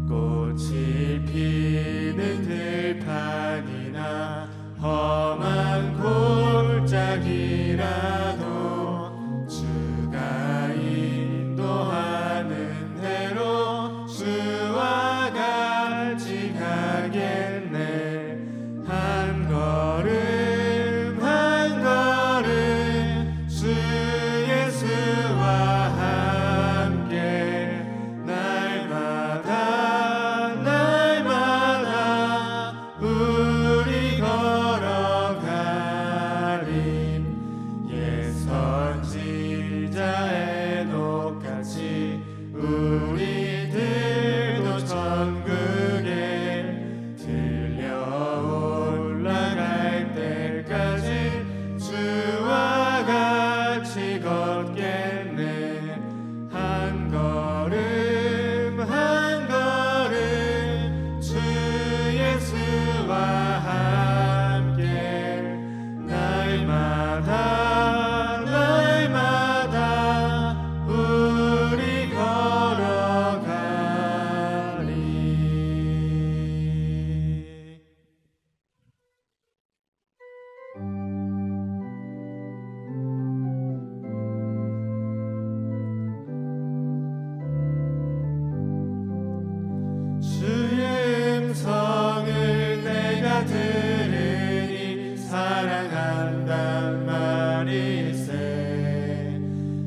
꽃이 피는 들판이나 험한 골짜기라도 주가 인도하는 대로 주와 같이 가겠네. 한 걸음 한 걸음 주 예수와 함께 날마다 날마다 우리 걸어가린 옛 선지자의 녹같이 우리들도 천국에 들려 올라갈 때까지 주와 같이 걷겠네. 한 걸음 한 걸음 주 예수와 함께 날마다 날마다 우리 걸어가리. 주의 음성을 내가 들으니 사랑한단 말일세.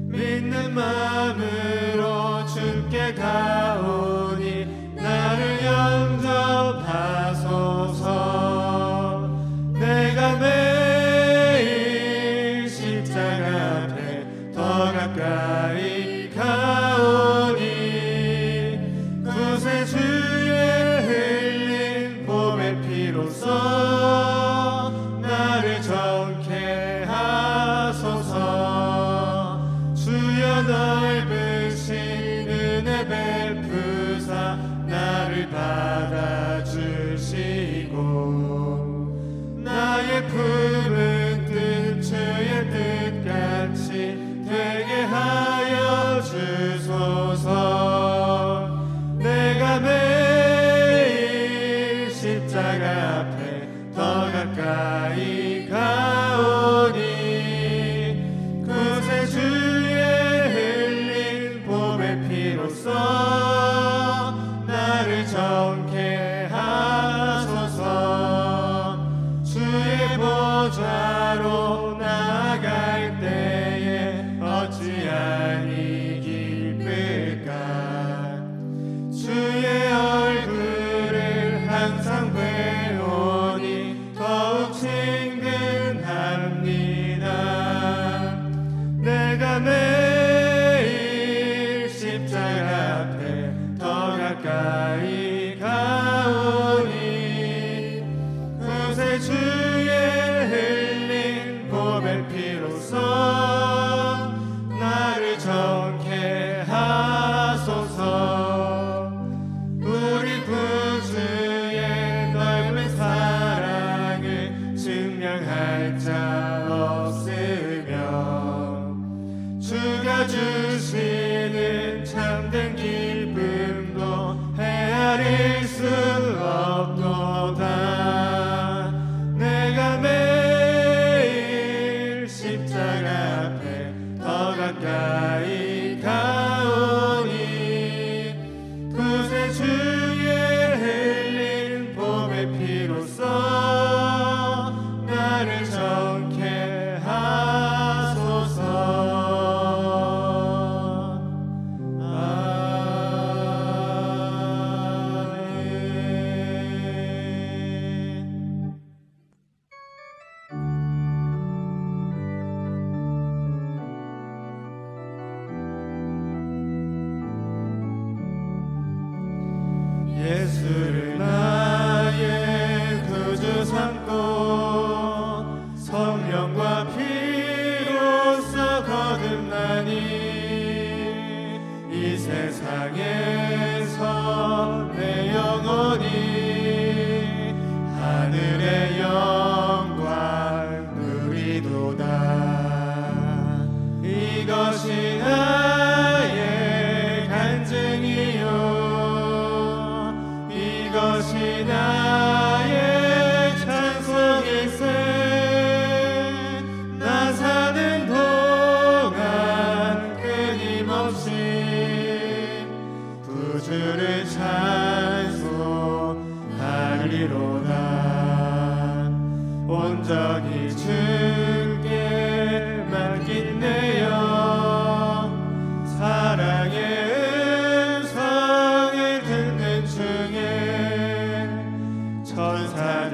믿는 마음으로 주께 가오니 나를 영접하소서. 내가 매일 십자가 앞에 더 가까이 가오니 구세주의 흘린 봄의 피로써 나를 정케 하소서. 주여 넓으신 은혜 베푸사 나를 받아주시고 나의 품은 뜻 주의 뜻같이 되게 하여 주소서. 내가 매일 십자가 앞에 더 가까이 가오니 구세주의 흘린 봄의 피로써 나를 정케 하소서. 주의 보좌로 나아갈 때에 어찌하니 기쁠까. 주의 얼굴을 항상 배우니 더욱 친근합니다. 내가 매일 십자가 앞에 더 가까이 가오니 구세주의 흘린 봄의 피로써 나를 정케 하소서. 우리 구주의 넓은 사랑을 증명할 자 없으며 주가 주시는 참된 기쁨도 헤아릴 수 없도다. 내가 매일 십자가 앞에 더 가까이 가오니 구세주의 흘린 봄의 피로써 나를 정케 하소서. 예수를 나의 구주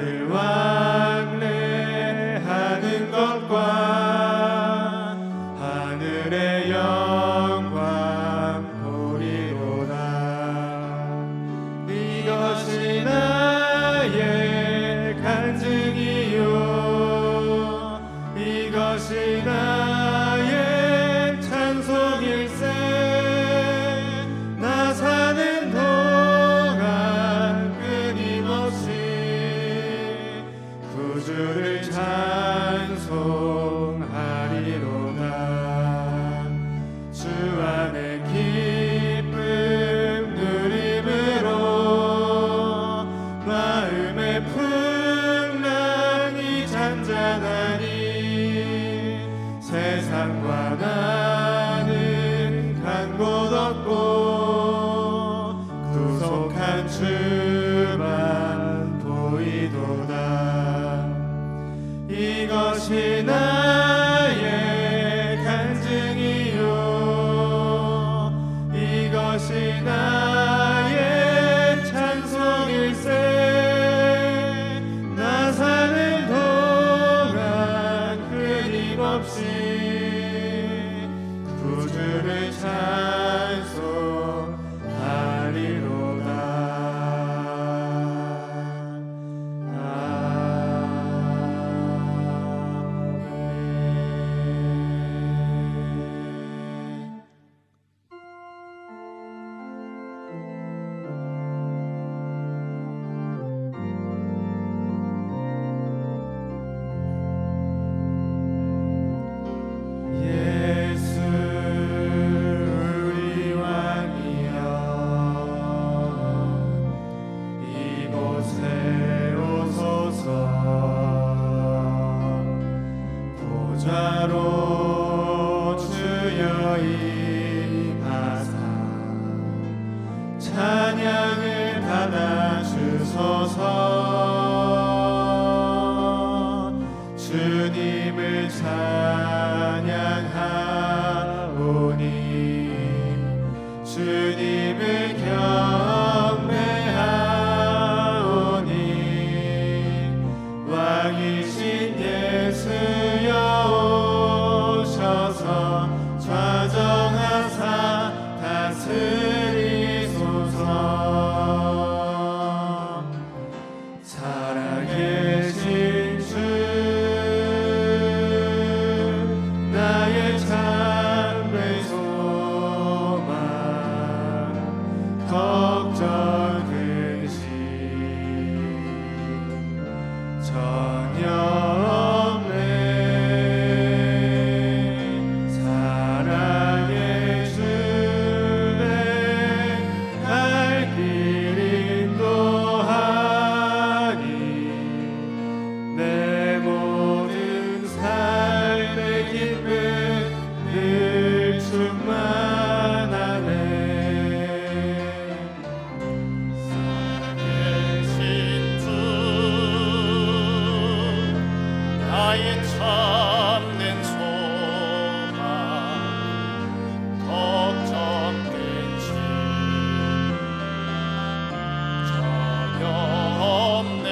나를 왕래하는 것과 하늘의 영광 보리로다. 이것이 나의 간증이요 이것이 나의 찬송일세. 나 사는 동안 끊임없이 구주를 찬송하리로다. 주 안에 기쁨 누림으로 마음의 풍랑이 잔잔하니 세상과 나는 간 곳 없고 구속한 주만 보이도다. 이것이 나의 간증이요 이것이 나의 찬송일세. 나 사는 동안 끊임없이 구주를 찬송하리로다. 예수 우리 왕이여 이곳에 오소서. 보좌로 주여 임하사 찬양을 받아 주소서. 주님을 찬양하오니 주님을 경배하오니 왕이신 예수여 오셔서 좌정하사 다스리소서. 살아계신 주 나의 참된 소망 걱정 근심 전혀 없네. 사랑의 주의 갈 길 인도하니 내 모든 삶의 기쁨 늘 충만하네. 살아계신 주 나의 참된 소망 걱정 근심 전혀 없네.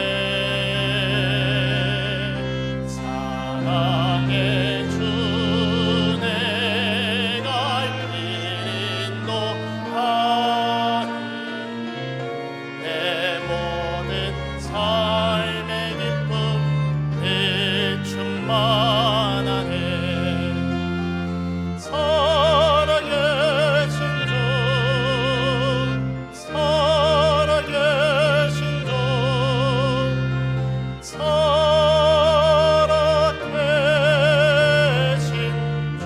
사랑의 주 내 갈 길 인도하니 내 모든 삶의 기쁨 늘 충만하네. 살아계신 주 살아계신 주 살아계신 주.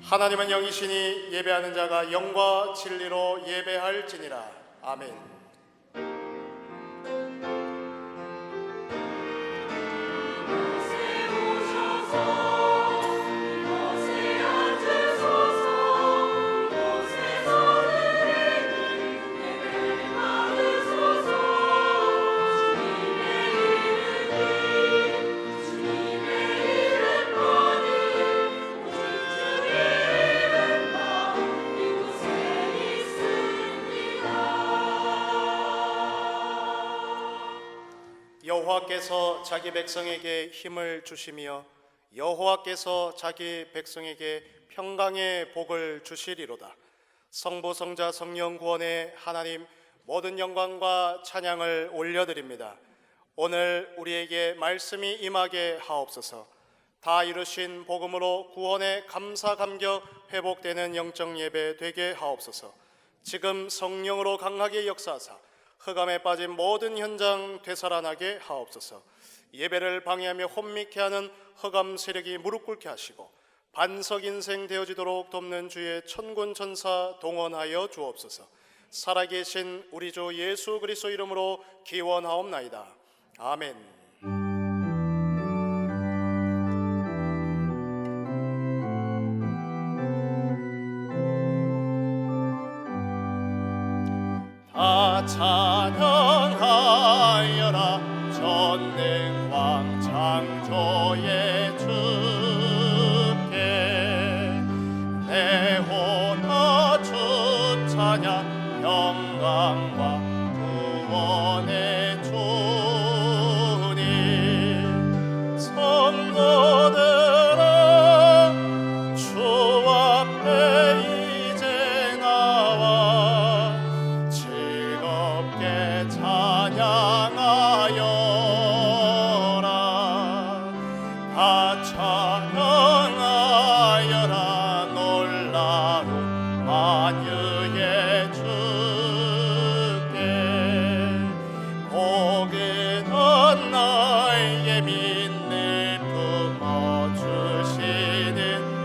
하나님은 영이시니 예배하는 자가 영과 진리로 예배할지니라. 아멘. 이곳에 있습니다. 여호와께서 자기 백성에게 힘을 주시며 여호와께서 자기 백성에게 평강의 복을 주시리로다. 성부 성자 성령 구원의 하나님, 모든 영광과 찬양을 올려드립니다. 오늘 우리에게 말씀이 임하게 하옵소서. 다 이루신 복음으로 구원의 감사 감격 회복되는 영적 예배 되게 하옵소서. 지금 성령으로 강하게 역사하사 흑암에 빠진 모든 현장 되살아나게 하옵소서. 예배를 방해하며 혼미케 하는 흑암 세력이 무릎 꿇게 하시고 반석 인생 되어지도록 돕는 주의 천군 천사 동원하여 주옵소서. 살아계신 우리 주 예수 그리스도 이름으로 기원하옵나이다. 아멘. 다 찬양하여라 전능왕 창조의 주께 내 호나 주 찬양 영광과 구원의 주님 성도들아 주 앞에 이제 나와 즐겁게 찬양하여라. 다 찬양하여라 놀라운 만유의 주께 복은 나에게 믿는 품어주시는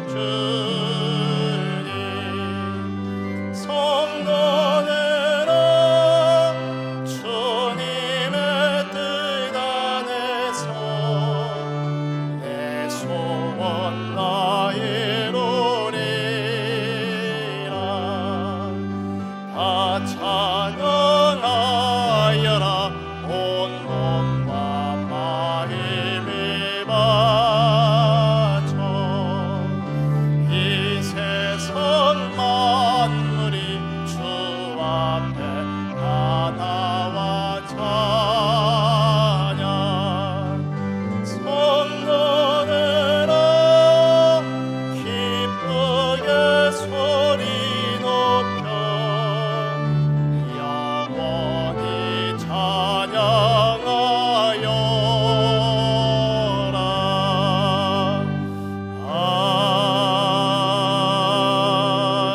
주님 성도들아 주님의 뜻 안에서 내 소원 다 이루리라. 다 찬양하여라 온 몸과 마음을 바쳐 이 세상 만물이 주 앞에 다 나와 찬양 성도들아 기쁘게 소리 높여 영원히 찬양하여라.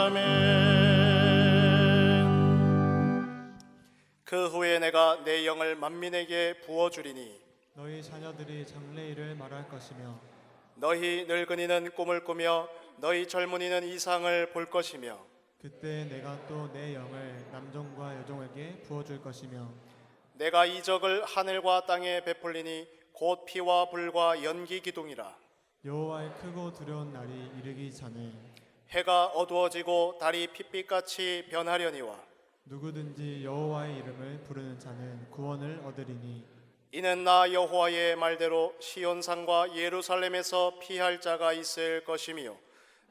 아멘. 그 후에 내가 내 영을 만민에게 부어주리니 너희 자녀들이 장래일을 말할 것이며 너희 늙은이는 꿈을 꾸며 너희 젊은이는 이상을 볼 것이며 그때 내가 또 내 영을 남종과 여종에게 부어줄 것이며 내가 이적을 하늘과 땅에 베풀리니 곧 피와 불과 연기 기둥이라. 여호와의 크고 두려운 날이 이르기 전에 해가 어두워지고 달이 핏빛같이 변하려니와 누구든지 여호와의 이름을 부르는 자는 구원을 얻으리니 이는 나 여호와의 말대로 시온산과 예루살렘에서 피할 자가 있을 것이며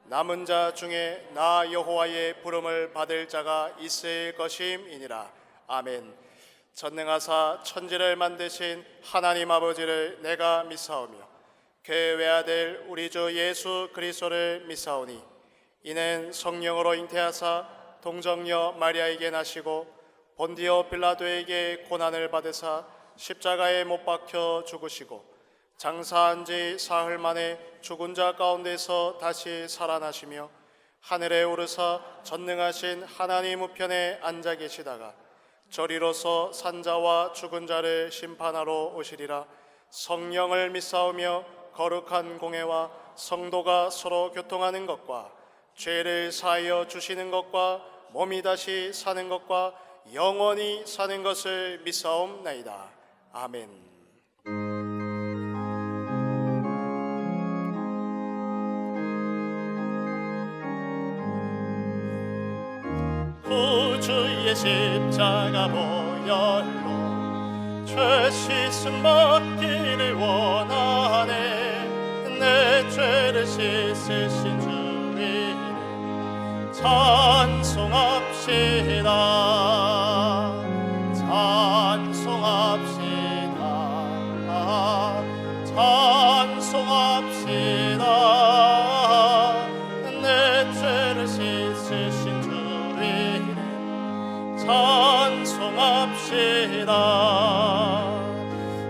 남은 자 중에 나 여호와의 부름을 받을 자가 있을 것임이니라. 아멘. 전능하사 천지를 만드신 하나님 아버지를 내가 믿사오며 그의 외아들 우리 주 예수 그리스도를 믿사오니 이는 성령으로 잉태하사 동정녀 마리아에게 나시고 본디오 빌라도에게 고난을 받으사 십자가에 못 박혀 죽으시고 장사한 지 사흘 만에 죽은 자 가운데서 다시 살아나시며 하늘에 오르사 전능하신 하나님 우편에 앉아 계시다가 저리로서 산자와 죽은 자를 심판하러 오시리라. 성령을 믿사오며 거룩한 공회와 성도가 서로 교통하는 것과 죄를 사하여 주시는 것과 몸이 다시 사는 것과 영원히 사는 것을 믿사옵나이다. 아멘. 구주의 십자가 보혈로 죄 씻음 받기를 원하네. 내 죄를 씻으신 주님 찬송합시다. 찬송합시다. 찬송합시다.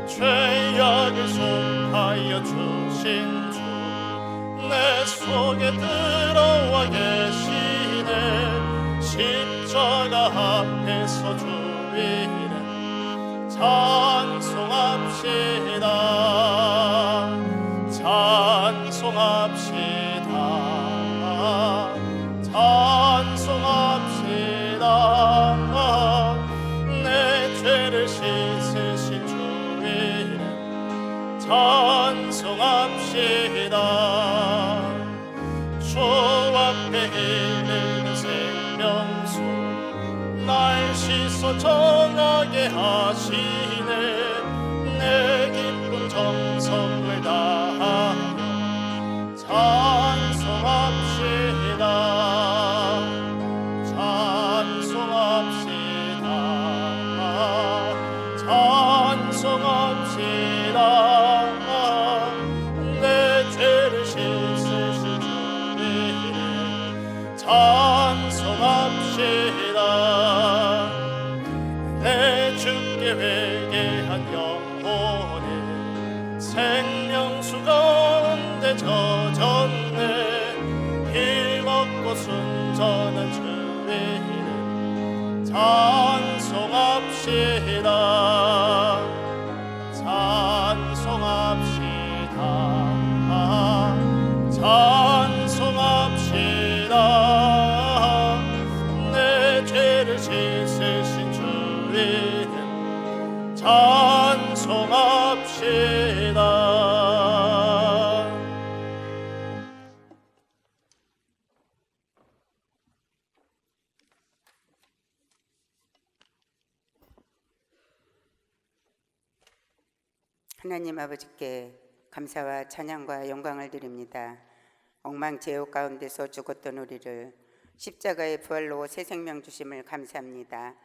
죄악을 속하여 주신 주 내 속에 들어와 계시네. 십자가 앞에서 주 이름 찬송합시다. 찬송합시다. 찬송합시다. 내 죄를 씻으신 주 이름 찬송합시다. 주 앞에 흐르는 생명수 날 씻어 정하게 하시네. 내 기쁜 정성을 다하며 찬송합시다. 찬송합시다. 찬송합시다. 내 죄를 씻으신 주 이름 찬송합시다. 내 주께 회개한 영혼에 생명수 가운데 젖었네. 힘없고 순전한 주 이름 찬송합시다. 찬송합시다. 찬송합시다. 내 죄를 씻으신 주 이름 찬송합시다. 하나님 아버지께 감사와 찬양과 영광을 드립니다. 엉망제육 가운데서 죽었던 우리를 십자가의 부활로 새 생명 주심을 감사합니다.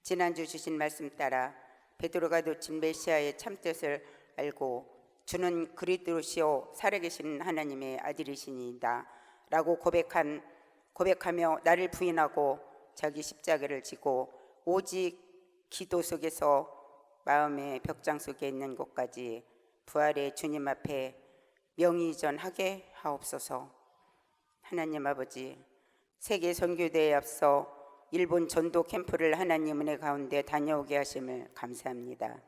지난주 주신 말씀 따라 베드로가 놓친 메시아의 참뜻을 알고 주는 그리스도시요 살아계신 하나님의 아들이시니이다 라고 고백하며 나를 부인하고 자기 십자가를 지고 오직 기도 속에서 마음의 벽장 속에 있는 곳까지 부활의 주님 앞에 명의전하게 하옵소서. 하나님 아버지, 세계 선교대에 앞서 일본 전도 캠프를 하나님 은혜 가운데 다녀오게 하심을 감사합니다.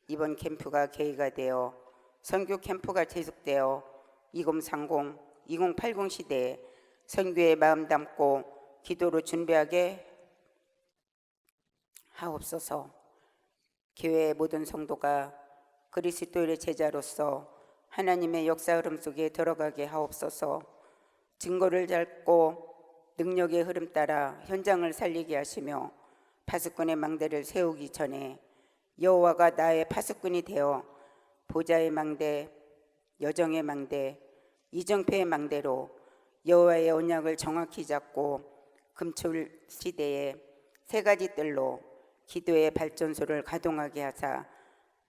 이번 캠프가 계기가 되어 선교 캠프가 계속되어 2030, 2080 시대에 선교의 마음 담고 기도로 준비하게 하옵소서. 교회의 모든 성도가 그리스도의 제자로서 하나님의 역사 흐름 속에 들어가게 하옵소서. 증거를 잡고 능력의 흐름 따라 현장을 살리게 하시며 파수꾼의 망대를 세우기 전에 여호와가 나의 파수꾼이 되어 보좌의 망대, 여정의 망대, 이정표의 망대로 여호와의 언약을 정확히 잡고 금철 시대에 세 가지 뜰로 기도의 발전소를 가동하게 하사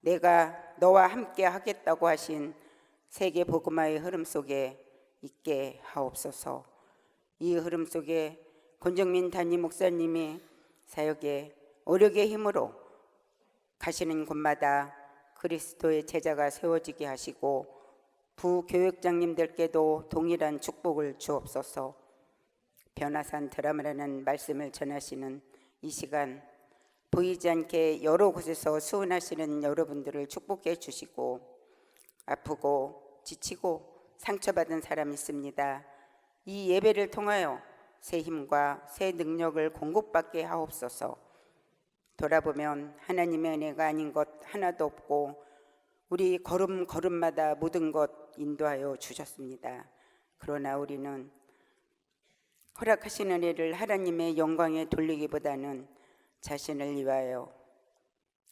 내가 너와 함께 하겠다고 하신 세계 복음화의 흐름 속에 있게 하옵소서. 이 흐름 속에 권정민 담임 목사님이 사역의 오력의 힘으로 가시는 곳마다 그리스도의 제자가 세워지게 하시고 부교육장님들께도 동일한 축복을 주옵소서. 변화산 드라마라는 말씀을 전하시는 이 시간 보이지 않게 여러 곳에서 수훈하시는 여러분들을 축복해 주시고 아프고 지치고 상처받은 사람이 있습니다. 이 예배를 통하여 새 힘과 새 능력을 공급받게 하옵소서. 돌아보면 하나님의 은혜가 아닌 것 하나도 없고 우리 걸음걸음마다 모든 것 인도하여 주셨습니다. 그러나 우리는 허락하신 은혜를 하나님의 영광에 돌리기보다는 자신을 위하여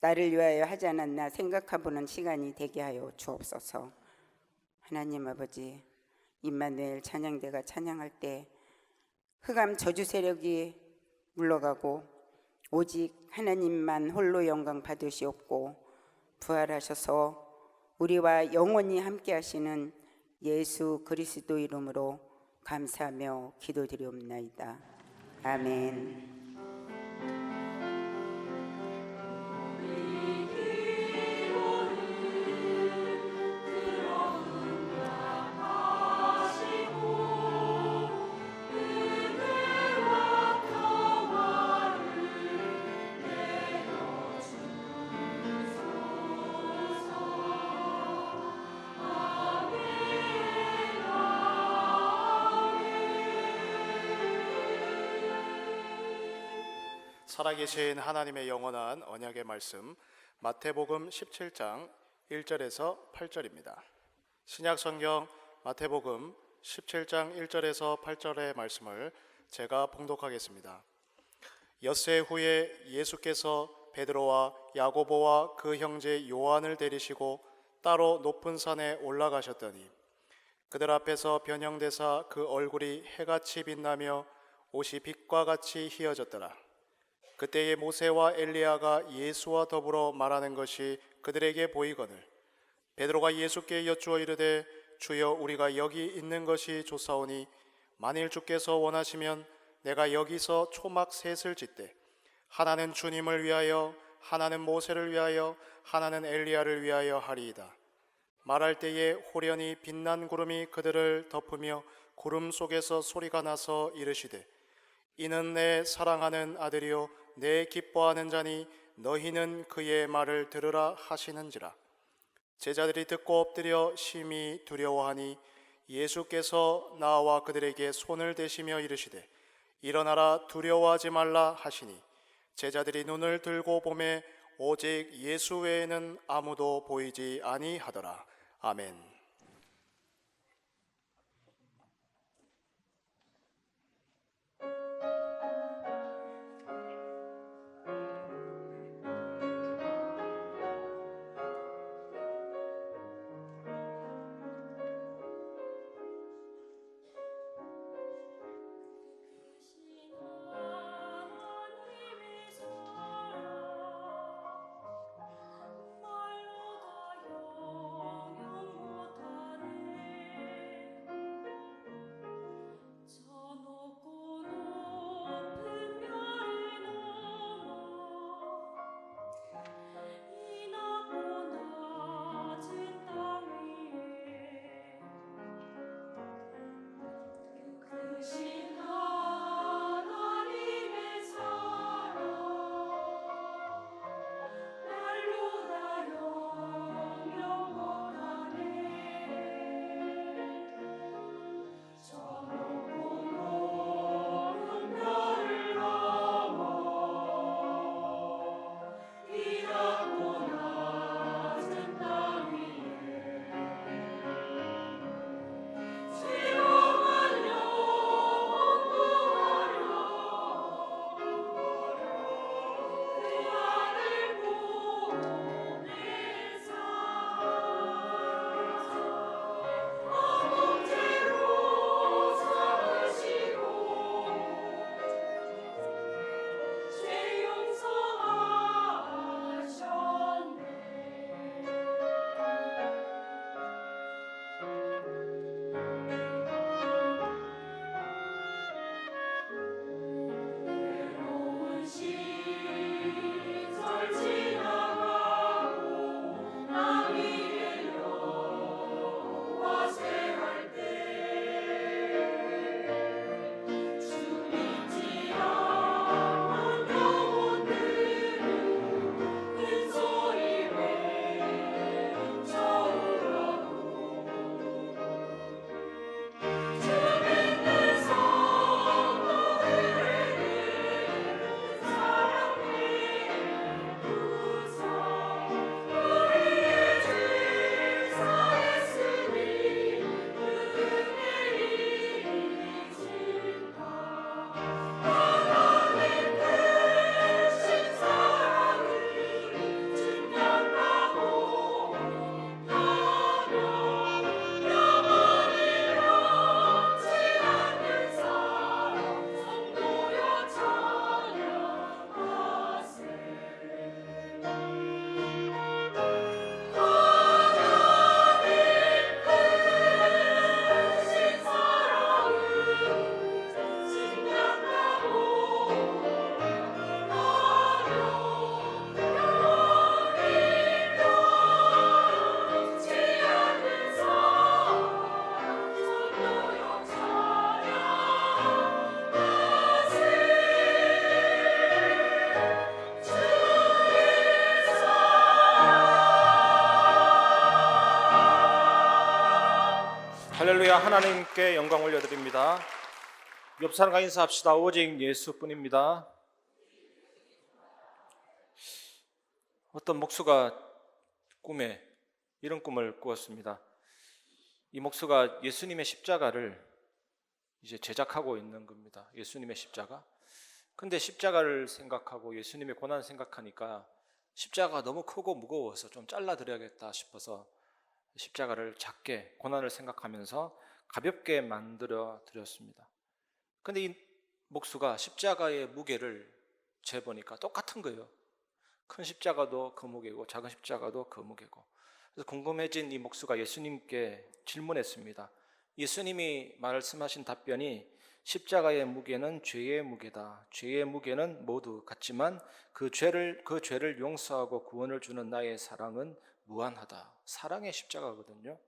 나를 위하여 하지 않았나 생각해보는 시간이 되게 하여 주옵소서. 하나님 아버지, 임마누엘 찬양대가 찬양할 때 흑암 저주 세력이 물러가고 오직 하나님만 홀로 영광 받으시옵고 부활하셔서 우리와 영원히 함께 하시는 예수 그리스도 이름으로 감사하며 기도드리옵나이다. 아멘. 살아계신 하나님의 영원한 언약의 말씀 마태복음 17장 1절에서 8절입니다. 신약성경 마태복음 17장 1절에서 8절의 말씀을 제가 봉독하겠습니다. 엿새 후에 예수께서 베드로와 야고보와 그 형제 요한을 데리시고 따로 높은 산에 올라가셨더니 그들 앞에서 변형되사 그 얼굴이 해같이 빛나며 옷이 빛과 같이 희어졌더라. 그때에 모세와 엘리야가 예수와 더불어 말하는 것이 그들에게 보이거늘 베드로가 예수께 여쭈어 이르되 주여 우리가 여기 있는 것이 좋사오니 만일 주께서 원하시면 내가 여기서 초막 셋을 짓되 하나는 주님을 위하여 하나는 모세를 위하여 하나는 엘리야를 위하여 하리이다. 말할 때에 호련히 빛난 구름이 그들을 덮으며 구름 속에서 소리가 나서 이르시되 이는 내 사랑하는 아들이요 내 기뻐하는 자니 너희는 그의 말을 들으라 하시는지라. 제자들이 듣고 엎드려 심히 두려워하니 예수께서 나와 그들에게 손을 대시며 이르시되 일어나라 두려워하지 말라 하시니 제자들이 눈을 들고 보매 오직 예수 외에는 아무도 보이지 아니하더라. 아멘. 할렐루야. 하나님께 영광 올려드립니다. 옆 사람과 인사합시다. 오직 예수뿐입니다. 어떤 목수가 꿈에 이런 꿈을 꾸었습니다. 이 목수가 예수님의 십자가를 이제 제작하고 있는 겁니다. 예수님의 십자가. 근데 십자가를 생각하고 예수님의 고난을 생각하니까 십자가가 너무 크고 무거워서 좀 잘라드려야겠다 싶어서 십자가를 작게, 고난을 생각하면서 가볍게 만들어 드렸습니다. 근데 이 목수가 십자가의 무게를 재보니까 똑같은 거예요. 큰 십자가도 그 무게고 작은 십자가도 그 무게고. 그래서 궁금해진 이 목수가 예수님께 질문했습니다. 예수님이 말씀하신 답변이 십자가의 무게는 죄의 무게다. 죄의 무게는 모두 같지만 그 죄를 용서하고 구원을 주는 나의 사랑은 무한하다. 사랑의 십자가거든요.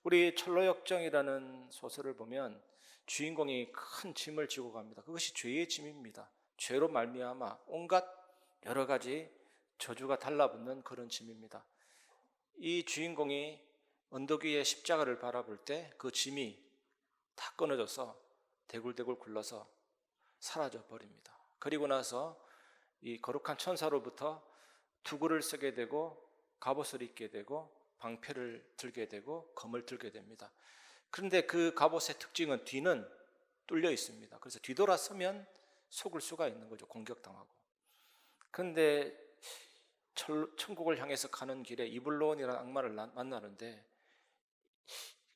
우리 철로역정이라는 소설을 보면 주인공이 큰 짐을 지고 갑니다. 그것이 죄의 짐입니다. 죄로 말미암아 온갖 여러 가지 저주가 달라붙는 그런 짐입니다. 이 주인공이 언덕 위에 십자가를 바라볼 때 그 짐이 다 끊어져서 대굴대굴 굴러서 사라져 버립니다. 그리고 나서 이 거룩한 천사로부터 투구를 쓰게 되고 갑옷을 입게 되고 방패를 들게 되고 검을 들게 됩니다. 그런데 그 갑옷의 특징은 뒤는 뚫려 있습니다. 그래서 뒤돌아서면 속을 수가 있는 거죠. 공격당하고. 그런데 천국을 향해서 가는 길에 이블론이라는 악마를 만나는데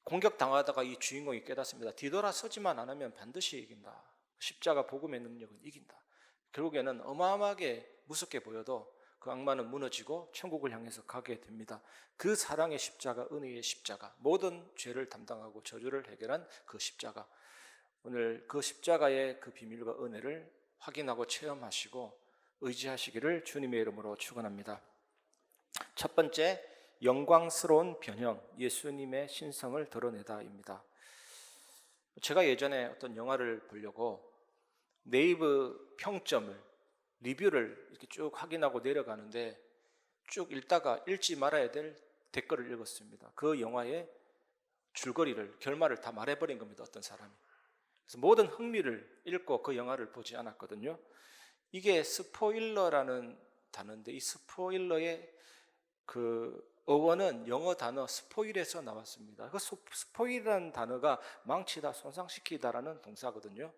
공격당하다가 이 주인공이 깨닫습니다. 뒤돌아서지만 않으면 반드시 이긴다. 십자가 복음의 능력은 이긴다. 결국에는 어마어마하게 무섭게 보여도 그 악마는 무너지고 천국을 향해서 가게 됩니다. 그 사랑의 십자가, 은혜의 십자가, 모든 죄를 담당하고 저주를 해결한 그 십자가. 오늘 그 십자가의 그 비밀과 은혜를 확인하고 체험하시고 의지하시기를 주님의 이름으로 축원합니다. 첫 번째, 영광스러운 변형, 예수님의 신성을 드러내다입니다. 제가 예전에 어떤 영화를 보려고 네이버 평점을, 리뷰를 이렇게 쭉 확인하고 내려가는데 쭉 읽다가 읽지 말아야 될 댓글을 읽었습니다. 그 영화의 줄거리를, 결말을 다 말해버린 겁니다. 어떤 사람이. 그래서 모든 흥미를 잃고 그 영화를 보지 않았거든요. 이게 스포일러라는 단어인데 이 스포일러의 그 어원은 영어 단어 스포일에서 나왔습니다. 그 스포일이라는 단어가 망치다, 손상시키다라는 동사거든요.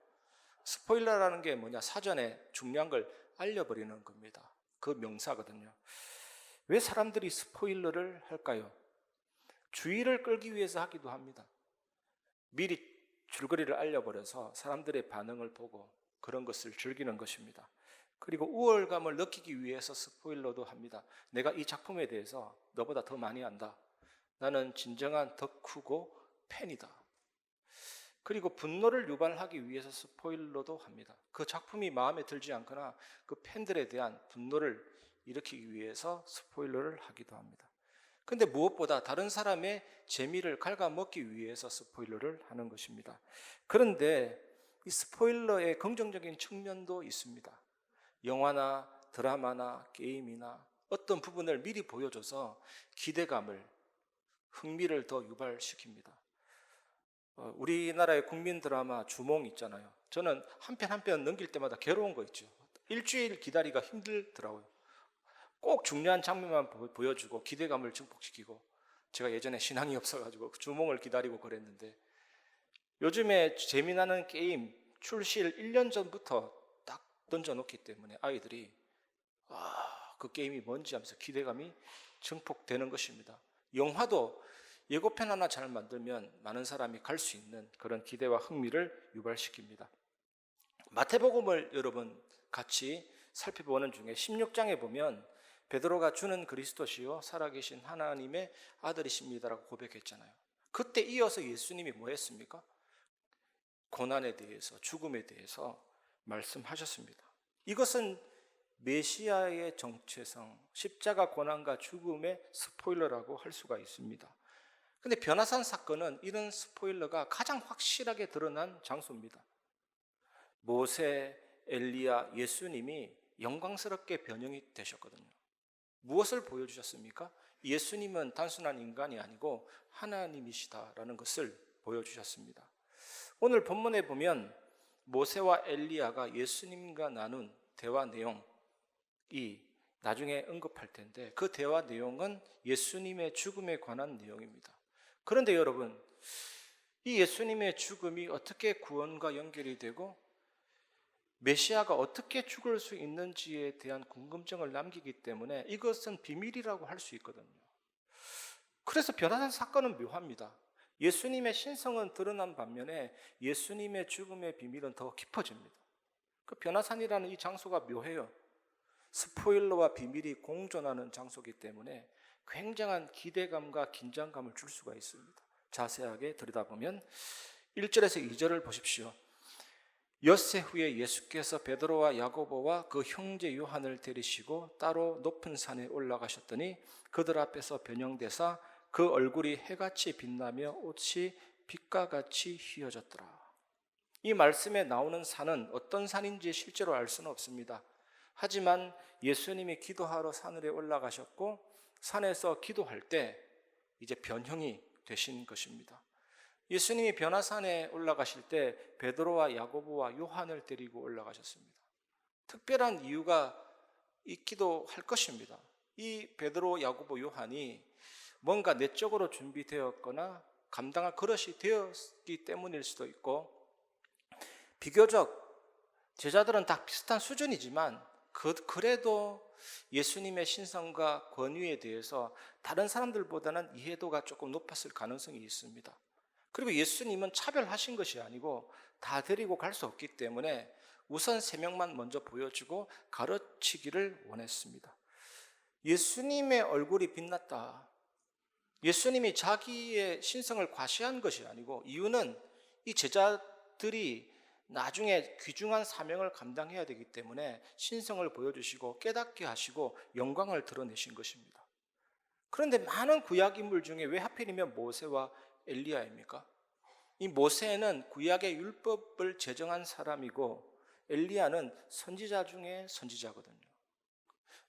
스포일러라는 게 뭐냐? 사전에 중요한 걸 알려버리는 겁니다. 그 명사거든요. 왜 사람들이 스포일러를 할까요? 주의를 끌기 위해서 하기도 합니다. 미리 줄거리를 알려버려서 사람들의 반응을 보고 그런 것을 즐기는 것입니다. 그리고 우월감을 느끼기 위해서 스포일러도 합니다. 내가 이 작품에 대해서 너보다 더 많이 안다. 나는 진정한 덕후고 팬이다. 그리고 분노를 유발하기 위해서 스포일러도 합니다. 그 작품이 마음에 들지 않거나 그 팬들에 대한 분노를 일으키기 위해서 스포일러를 하기도 합니다. 근데 무엇보다 다른 사람의 재미를 갉아먹기 위해서 스포일러를 하는 것입니다. 그런데 이 스포일러의 긍정적인 측면도 있습니다. 영화나 드라마나 게임이나 어떤 부분을 미리 보여줘서 기대감을, 흥미를 더 유발시킵니다. 우리나라의 국민 드라마 주몽 있잖아요. 저는 한 편 한 편 넘길 때마다 괴로운 거 있죠. 일주일 기다리기가 힘들더라고요. 꼭 중요한 장면만 보여주고 기대감을 증폭시키고, 제가 예전에 신앙이 없어가지고 주몽을 기다리고 그랬는데, 요즘에 재미나는 게임 출시를 1년 전부터 딱 던져놓기 때문에 아이들이 그 게임이 뭔지 하면서 기대감이 증폭되는 것입니다. 영화도 예고편 하나 잘 만들면 많은 사람이 갈 수 있는 그런 기대와 흥미를 유발시킵니다. 마태복음을 여러분 같이 살펴보는 중에 16장에 보면 베드로가 주는 그리스도시요 살아계신 하나님의 아들이십니다라고 고백했잖아요. 그때 이어서 예수님이 뭐 했습니까? 고난에 대해서, 죽음에 대해서 말씀하셨습니다. 이것은 메시아의 정체성, 십자가 고난과 죽음의 스포일러라고 할 수가 있습니다. 근데 변화산 사건은 이런 스포일러가 가장 확실하게 드러난 장소입니다. 모세, 엘리야, 예수님이 영광스럽게 변형이 되셨거든요. 무엇을 보여주셨습니까? 예수님은 단순한 인간이 아니고 하나님이시다라는 것을 보여주셨습니다. 오늘 본문에 보면 모세와 엘리야가 예수님과 나눈 대화 내용이 나중에 언급할 텐데 그 대화 내용은 예수님의 죽음에 관한 내용입니다. 그런데 여러분, 이 예수님의 죽음이 어떻게 구원과 연결이 되고 메시아가 어떻게 죽을 수 있는지에 대한 궁금증을 남기기 때문에 이것은 비밀이라고 할 수 있거든요. 그래서 변화산 사건은 묘합니다. 예수님의 신성은 드러난 반면에 예수님의 죽음의 비밀은 더 깊어집니다. 그 변화산이라는 이 장소가 묘해요. 스포일러와 비밀이 공존하는 장소이기 때문에 굉장한 기대감과 긴장감을 줄 수가 있습니다. 자세하게 들여다보면 1절에서 2절을 보십시오. 엿새 후에 예수께서 베드로와 야고보와 그 형제 요한을 데리시고 따로 높은 산에 올라가셨더니 그들 앞에서 변형되사 그 얼굴이 해같이 빛나며 옷이 빛과 같이 휘어졌더라. 이 말씀에 나오는 산은 어떤 산인지 실제로 알 수는 없습니다. 하지만 예수님이 기도하러 산으로 올라가셨고 산에서 기도할 때 이제 변형이 되신 것입니다. 예수님이 변화산에 올라가실 때 베드로와 야고보와 요한을 데리고 올라가셨습니다. 특별한 이유가 있기도 할 것입니다. 이 베드로, 야고보, 요한이 뭔가 내적으로 준비되었거나 감당할 그릇이 되었기 때문일 수도 있고, 비교적 제자들은 다 비슷한 수준이지만 그래도 예수님의 신성과 권위에 대해서 다른 사람들보다는 이해도가 조금 높았을 가능성이 있습니다. 그리고 예수님은 차별하신 것이 아니고 다 데리고 갈 수 없기 때문에 우선 3명만 먼저 보여주고 가르치기를 원했습니다. 예수님의 얼굴이 빛났다. 예수님이 자기의 신성을 과시한 것이 아니고 이유는 이 제자들이 나중에 귀중한 사명을 감당해야 되기 때문에 신성을 보여주시고 깨닫게 하시고 영광을 드러내신 것입니다. 그런데 많은 구약 인물 중에 왜 하필이면 모세와 엘리야입니까? 이 모세는 구약의 율법을 제정한 사람이고 엘리야는 선지자 중에 선지자거든요.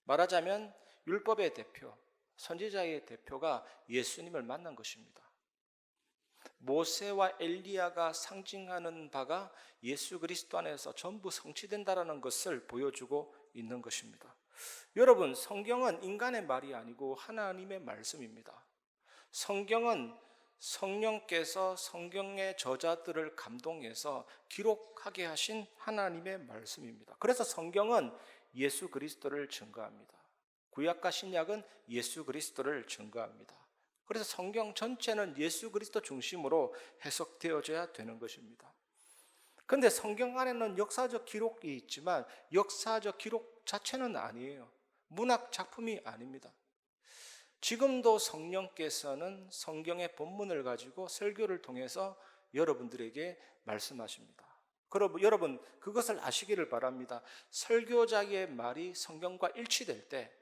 말하자면 율법의 대표, 선지자의 대표가 예수님을 만난 것입니다. 모세와 엘리야가 상징하는 바가 예수 그리스도 안에서 전부 성취된다라는 것을 보여주고 있는 것입니다. 여러분, 성경은 인간의 말이 아니고 하나님의 말씀입니다. 성경은 성령께서 성경의 저자들을 감동해서 기록하게 하신 하나님의 말씀입니다. 그래서 성경은 예수 그리스도를 증거합니다. 구약과 신약은 예수 그리스도를 증거합니다. 그래서 성경 전체는 예수 그리스도 중심으로 해석되어져야 되는 것입니다. 그런데 성경 안에는 역사적 기록이 있지만 역사적 기록 자체는 아니에요. 문학 작품이 아닙니다. 지금도 성령께서는 성경의 본문을 가지고 설교를 통해서 여러분들에게 말씀하십니다. 그럼 여러분 그것을 아시기를 바랍니다. 설교자의 말이 성경과 일치될 때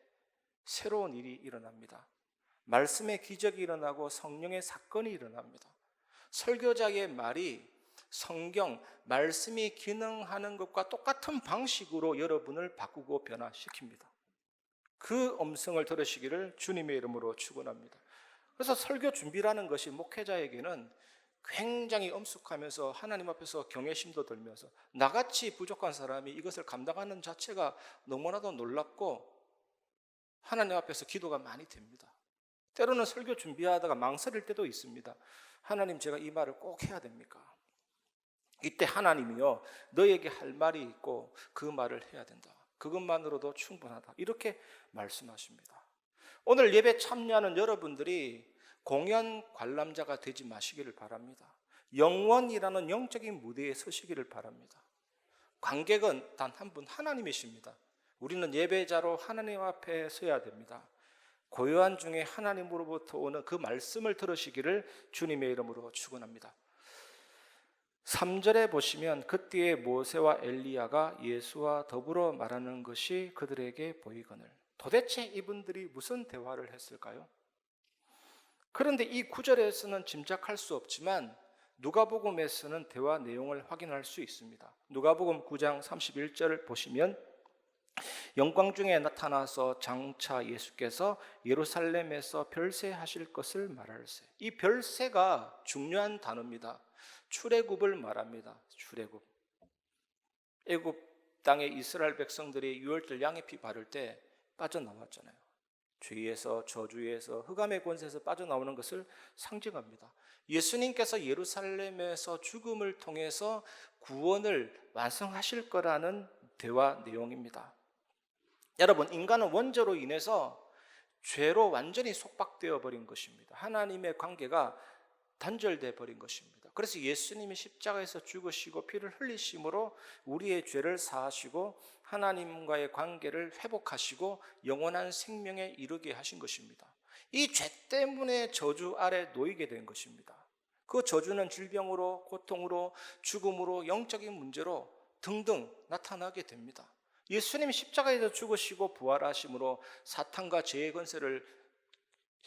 새로운 일이 일어납니다. 말씀의 기적이 일어나고 성령의 사건이 일어납니다. 설교자의 말이 성경, 말씀이 기능하는 것과 똑같은 방식으로 여러분을 바꾸고 변화시킵니다. 그 음성을 들으시기를 주님의 이름으로 축원합니다. 그래서 설교 준비라는 것이 목회자에게는 굉장히 엄숙하면서 하나님 앞에서 경외심도 들면서 나같이 부족한 사람이 이것을 감당하는 자체가 너무나도 놀랍고 하나님 앞에서 기도가 많이 됩니다. 때로는 설교 준비하다가 망설일 때도 있습니다. 하나님, 제가 이 말을 꼭 해야 됩니까? 이때 하나님이요, 너에게 할 말이 있고 그 말을 해야 된다. 그것만으로도 충분하다. 이렇게 말씀하십니다. 오늘 예배 참여하는 여러분들이 공연 관람자가 되지 마시기를 바랍니다. 영원이라는 영적인 무대에 서시기를 바랍니다. 관객은 단 한 분 하나님이십니다. 우리는 예배자로 하나님 앞에 서야 됩니다. 고요한 중에 하나님으로부터 오는 그 말씀을 들으시기를 주님의 이름으로 축원합니다. 3절에 보시면 그때에 모세와 엘리야가 예수와 더불어 말하는 것이 그들에게 보이거늘. 도대체 이분들이 무슨 대화를 했을까요? 그런데 이 9절에서는 짐작할 수 없지만 누가복음에서는 대화 내용을 확인할 수 있습니다. 누가복음 9장 31절을 보시면 영광 중에 나타나서 장차 예수께서 예루살렘에서 별세하실 것을 말할세. 이 별세가 중요한 단어입니다. 출애굽을 말합니다. 출애굽. 애굽 땅에 이스라엘 백성들이 유월절 양의 피 바를 때 빠져나왔잖아요. 죄에서, 저주에서, 흑암의 권세에서 빠져나오는 것을 상징합니다. 예수님께서 예루살렘에서 죽음을 통해서 구원을 완성하실 거라는 대화 내용입니다. 여러분, 인간은 원죄로 인해서 죄로 완전히 속박되어 버린 것입니다. 하나님의 관계가 단절되어 버린 것입니다. 그래서 예수님이 십자가에서 죽으시고 피를 흘리심으로 우리의 죄를 사하시고 하나님과의 관계를 회복하시고 영원한 생명에 이르게 하신 것입니다. 이 죄 때문에 저주 아래 놓이게 된 것입니다. 그 저주는 질병으로, 고통으로, 죽음으로, 영적인 문제로 등등 나타나게 됩니다. 예수님이 십자가에서 죽으시고 부활하심으로 사탄과 죄의 권세를,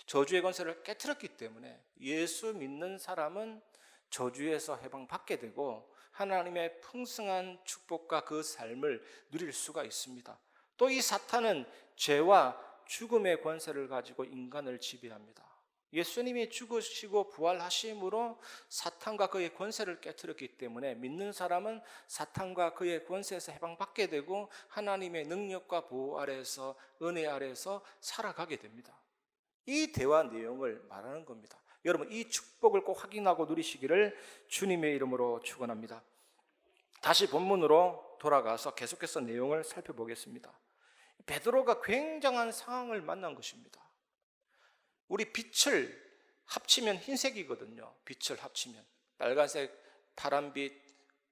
저주의 권세를 깨트렸기 때문에 예수 믿는 사람은 저주에서 해방받게 되고 하나님의 풍성한 축복과 그 삶을 누릴 수가 있습니다. 또 이 사탄은 죄와 죽음의 권세를 가지고 인간을 지배합니다. 예수님이 죽으시고 부활하심으로 사탄과 그의 권세를 깨트렸기 때문에 믿는 사람은 사탄과 그의 권세에서 해방받게 되고 하나님의 능력과 보호 아래에서, 은혜 아래에서 살아가게 됩니다. 이 대화 내용을 말하는 겁니다. 여러분, 이 축복을 꼭 확인하고 누리시기를 주님의 이름으로 축원합니다. 다시 본문으로 돌아가서 계속해서 내용을 살펴보겠습니다. 베드로가 굉장한 상황을 만난 것입니다. 우리 빛을 합치면 흰색이거든요. 빛을 합치면 빨간색, 파란빛,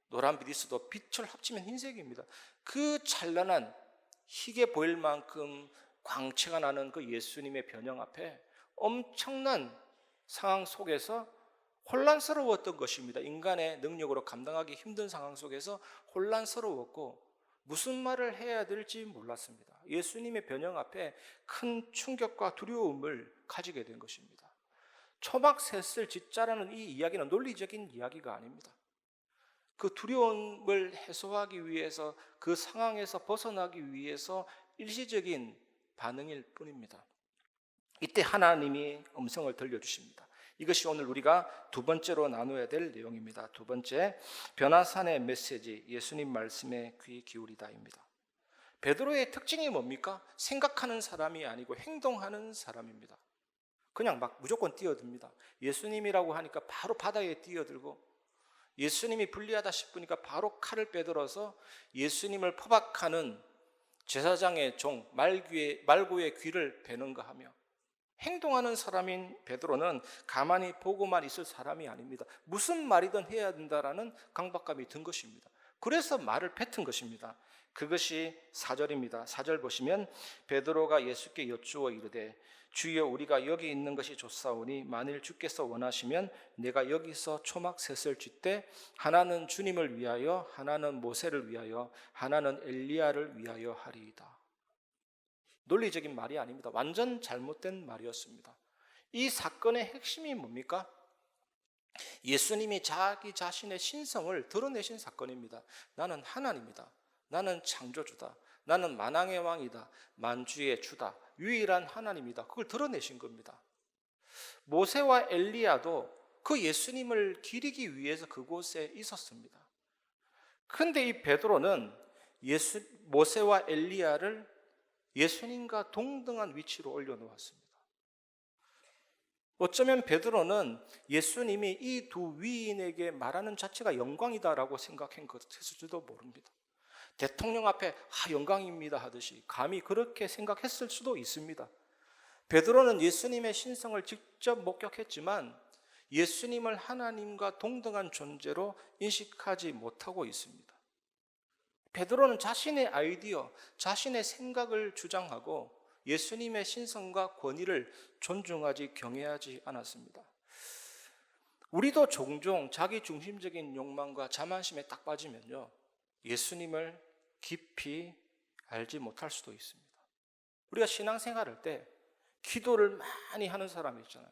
노란빛 있어도 빛을 합치면 흰색입니다. 그 찬란한 희게 보일 만큼 광채가 나는 그 예수님의 변형 앞에 엄청난 상황 속에서 혼란스러웠던 것입니다. 인간의 능력으로 감당하기 힘든 상황 속에서 혼란스러웠고 무슨 말을 해야 될지 몰랐습니다. 예수님의 변형 앞에 큰 충격과 두려움을 가지게 된 것입니다. 초막셋을 짓자라는 이 이야기는 논리적인 이야기가 아닙니다. 그 두려움을 해소하기 위해서, 그 상황에서 벗어나기 위해서 일시적인 반응일 뿐입니다. 이때 하나님이 음성을 들려주십니다. 이것이 오늘 우리가 두 번째로 나누어야 될 내용입니다. 두 번째, 변화산의 메시지, 예수님 말씀에 귀 기울이다입니다. 베드로의 특징이 뭡니까? 생각하는 사람이 아니고 행동하는 사람입니다. 그냥 막 무조건 뛰어듭니다. 예수님이라고 하니까 바로 바다에 뛰어들고, 예수님이 불리하다 싶으니까 바로 칼을 빼들어서 예수님을 포박하는 제사장의 종 말고의 귀를 베는가 하며, 행동하는 사람인 베드로는 가만히 보고만 있을 사람이 아닙니다. 무슨 말이든 해야 된다라는 강박감이 든 것입니다. 그래서 말을 뱉은 것입니다. 그것이 4절입니다. 4절 보시면 베드로가 예수께 여쭈어 이르되 주여, 우리가 여기 있는 것이 좋사오니 만일 주께서 원하시면 내가 여기서 초막셋을 쥐되 하나는 주님을 위하여, 하나는 모세를 위하여, 하나는 엘리야를 위하여 하리이다. 논리적인 말이 아닙니다. 완전 잘못된 말이었습니다. 이 사건의 핵심이 뭡니까? 예수님이 자기 자신의 신성을 드러내신 사건입니다. 나는 하나님이다. 나는 창조주다. 나는 만왕의 왕이다. 만주의 주다. 유일한 하나님이다. 그걸 드러내신 겁니다. 모세와 엘리야도 그 예수님을 기리기 위해서 그곳에 있었습니다. 그런데 이 베드로는 모세와 엘리야를 예수님과 동등한 위치로 올려놓았습니다. 어쩌면 베드로는 예수님이 이 두 위인에게 말하는 자체가 영광이다라고 생각한 것일지도 모릅니다. 대통령 앞에 영광입니다 하듯이 감히 그렇게 생각했을 수도 있습니다. 베드로는 예수님의 신성을 직접 목격했지만 예수님을 하나님과 동등한 존재로 인식하지 못하고 있습니다. 베드로는 자신의 아이디어, 자신의 생각을 주장하고 예수님의 신성과 권위를 존중하지, 경외하지 않았습니다. 우리도 종종 자기 중심적인 욕망과 자만심에 딱 빠지면요, 예수님을 깊이 알지 못할 수도 있습니다. 우리가 신앙생활할 때 기도를 많이 하는 사람이 있잖아요.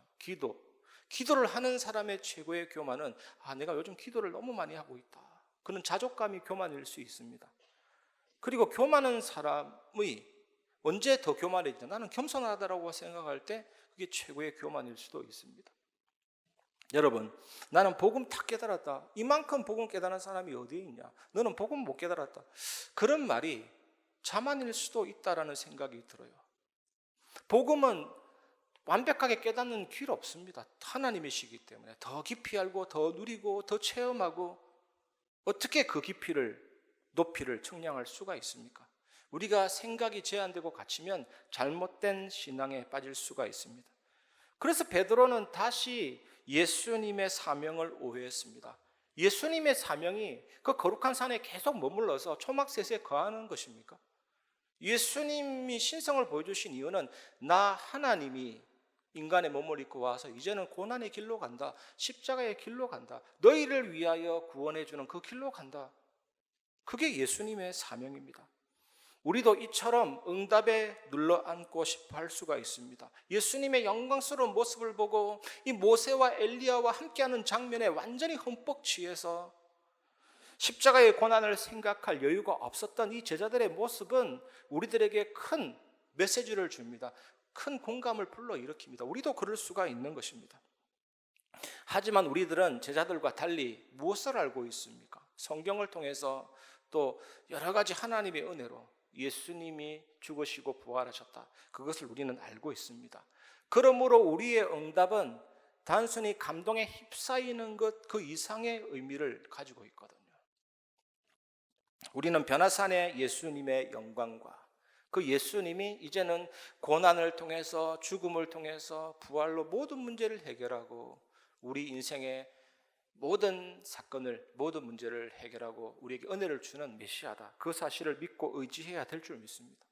기도를 하는 사람의 최고의 교만은 내가 요즘 기도를 너무 많이 하고 있다. 그는 자족감이 교만일 수 있습니다. 그리고 교만한 사람의 언제 더 교만해지냐? 나는 겸손하다라고 생각할 때 그게 최고의 교만일 수도 있습니다. 여러분, 나는 복음 다 깨달았다. 이만큼 복음 깨달은 사람이 어디에 있냐? 너는 복음 못 깨달았다. 그런 말이 자만일 수도 있다라는 생각이 들어요. 복음은 완벽하게 깨닫는 길 없습니다. 하나님이시기 때문에 더 깊이 알고 더 누리고 더 체험하고 어떻게 그 깊이를 높이를 측량할 수가 있습니까? 우리가 생각이 제한되고 갇히면 잘못된 신앙에 빠질 수가 있습니다. 그래서 베드로는 다시 예수님의 사명을 오해했습니다. 예수님의 사명이 그 거룩한 산에 계속 머물러서 초막셋에 거하는 것입니까? 예수님이 신성을 보여주신 이유는 나 하나님이 인간의 몸을 입고 와서 이제는 고난의 길로 간다. 십자가의 길로 간다. 너희를 위하여 구원해 주는 그 길로 간다. 그게 예수님의 사명입니다. 우리도 이처럼 응답에 눌러앉고 싶어 할 수가 있습니다. 예수님의 영광스러운 모습을 보고 이 모세와 엘리야와 함께하는 장면에 완전히 흠뻑 취해서 십자가의 고난을 생각할 여유가 없었던 이 제자들의 모습은 우리들에게 큰 메시지를 줍니다. 큰 공감을 불러일으킵니다. 우리도 그럴 수가 있는 것입니다. 하지만 우리들은 제자들과 달리 무엇을 알고 있습니까? 성경을 통해서 또 여러 가지 하나님의 은혜로 예수님이 죽으시고 부활하셨다. 그것을 우리는 알고 있습니다. 그러므로 우리의 응답은 단순히 감동에 휩싸이는 것 그 이상의 의미를 가지고 있거든요. 우리는 변화산의 예수님의 영광과 그 예수님이 이제는 고난을 통해서 죽음을 통해서 부활로 모든 문제를 해결하고 우리 인생의 모든 사건을 모든 문제를 해결하고 우리에게 은혜를 주는 메시아다. 그 사실을 믿고 의지해야 될 줄 믿습니다.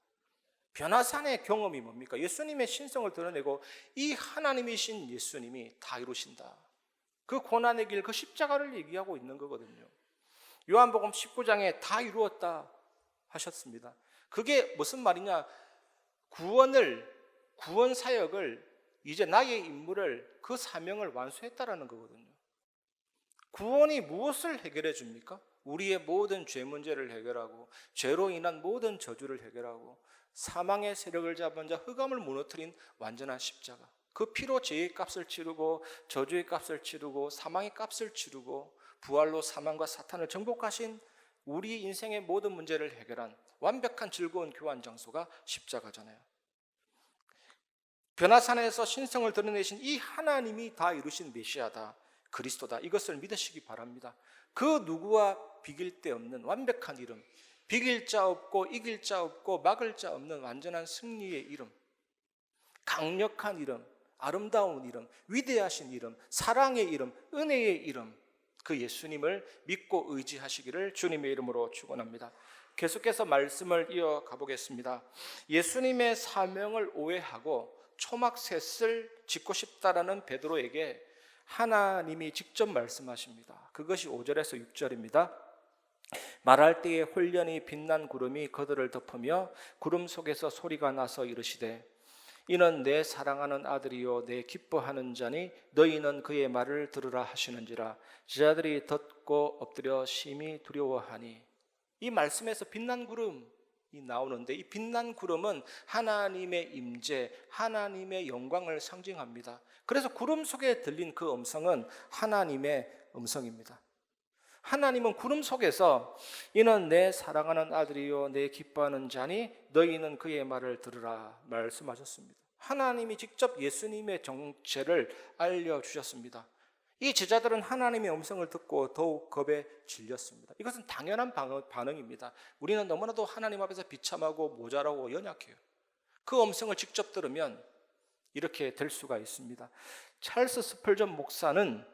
변화산의 경험이 뭡니까? 예수님의 신성을 드러내고 이 하나님이신 예수님이 다 이루신다. 그 고난의 길, 그 십자가를 얘기하고 있는 거거든요. 요한복음 19장에 다 이루었다 하셨습니다. 그게 무슨 말이냐? 구원 사역을 이제 나의 임무를 그 사명을 완수했다라는 거거든요. 구원이 무엇을 해결해 줍니까? 우리의 모든 죄 문제를 해결하고 죄로 인한 모든 저주를 해결하고 사망의 세력을 잡은 자 흑암을 무너뜨린 완전한 십자가. 그 피로 죄의 값을 치르고 저주의 값을 치르고 사망의 값을 치르고 부활로 사망과 사탄을 정복하신 우리 인생의 모든 문제를 해결한 완벽한 즐거운 교환 장소가 십자가잖아요. 변화산에서 신성을 드러내신 이 하나님이 다 이루신 메시아다. 그리스도다. 이것을 믿으시기 바랍니다. 그 누구와 비길 데 없는 완벽한 이름, 비길 자 없고 이길 자 없고 막을 자 없는 완전한 승리의 이름, 강력한 이름, 아름다운 이름, 위대하신 이름, 사랑의 이름, 은혜의 이름, 그 예수님을 믿고 의지하시기를 주님의 이름으로 축원합니다. 계속해서 말씀을 이어가 보겠습니다. 예수님의 사명을 오해하고 초막셋을 짓고 싶다라는 베드로에게 하나님이 직접 말씀하십니다. 그것이 5절에서 6절입니다. 말할 때에 홀연히 빛난 구름이 그들을 덮으며 구름 속에서 소리가 나서 이르시되 이는 내 사랑하는 아들이요 내 기뻐하는 자니 너희는 그의 말을 들으라 하시는지라. 제자들이 듣고 엎드려 심히 두려워하니. 이 말씀에서 빛난 구름이 나오는데 이 빛난 구름은 하나님의 임재, 하나님의 영광을 상징합니다. 그래서 구름 속에 들린 그 음성은 하나님의 음성입니다. 하나님은 구름 속에서 이는 내 사랑하는 아들이요 내 기뻐하는 자니 너희는 그의 말을 들으라 말씀하셨습니다. 하나님이 직접 예수님의 정체를 알려주셨습니다. 이 제자들은 하나님의 음성을 듣고 더욱 겁에 질렸습니다. 이것은 당연한 반응입니다. 우리는 너무나도 하나님 앞에서 비참하고 모자라고 연약해요. 그 음성을 직접 들으면 이렇게 될 수가 있습니다. 찰스 스펄전 목사는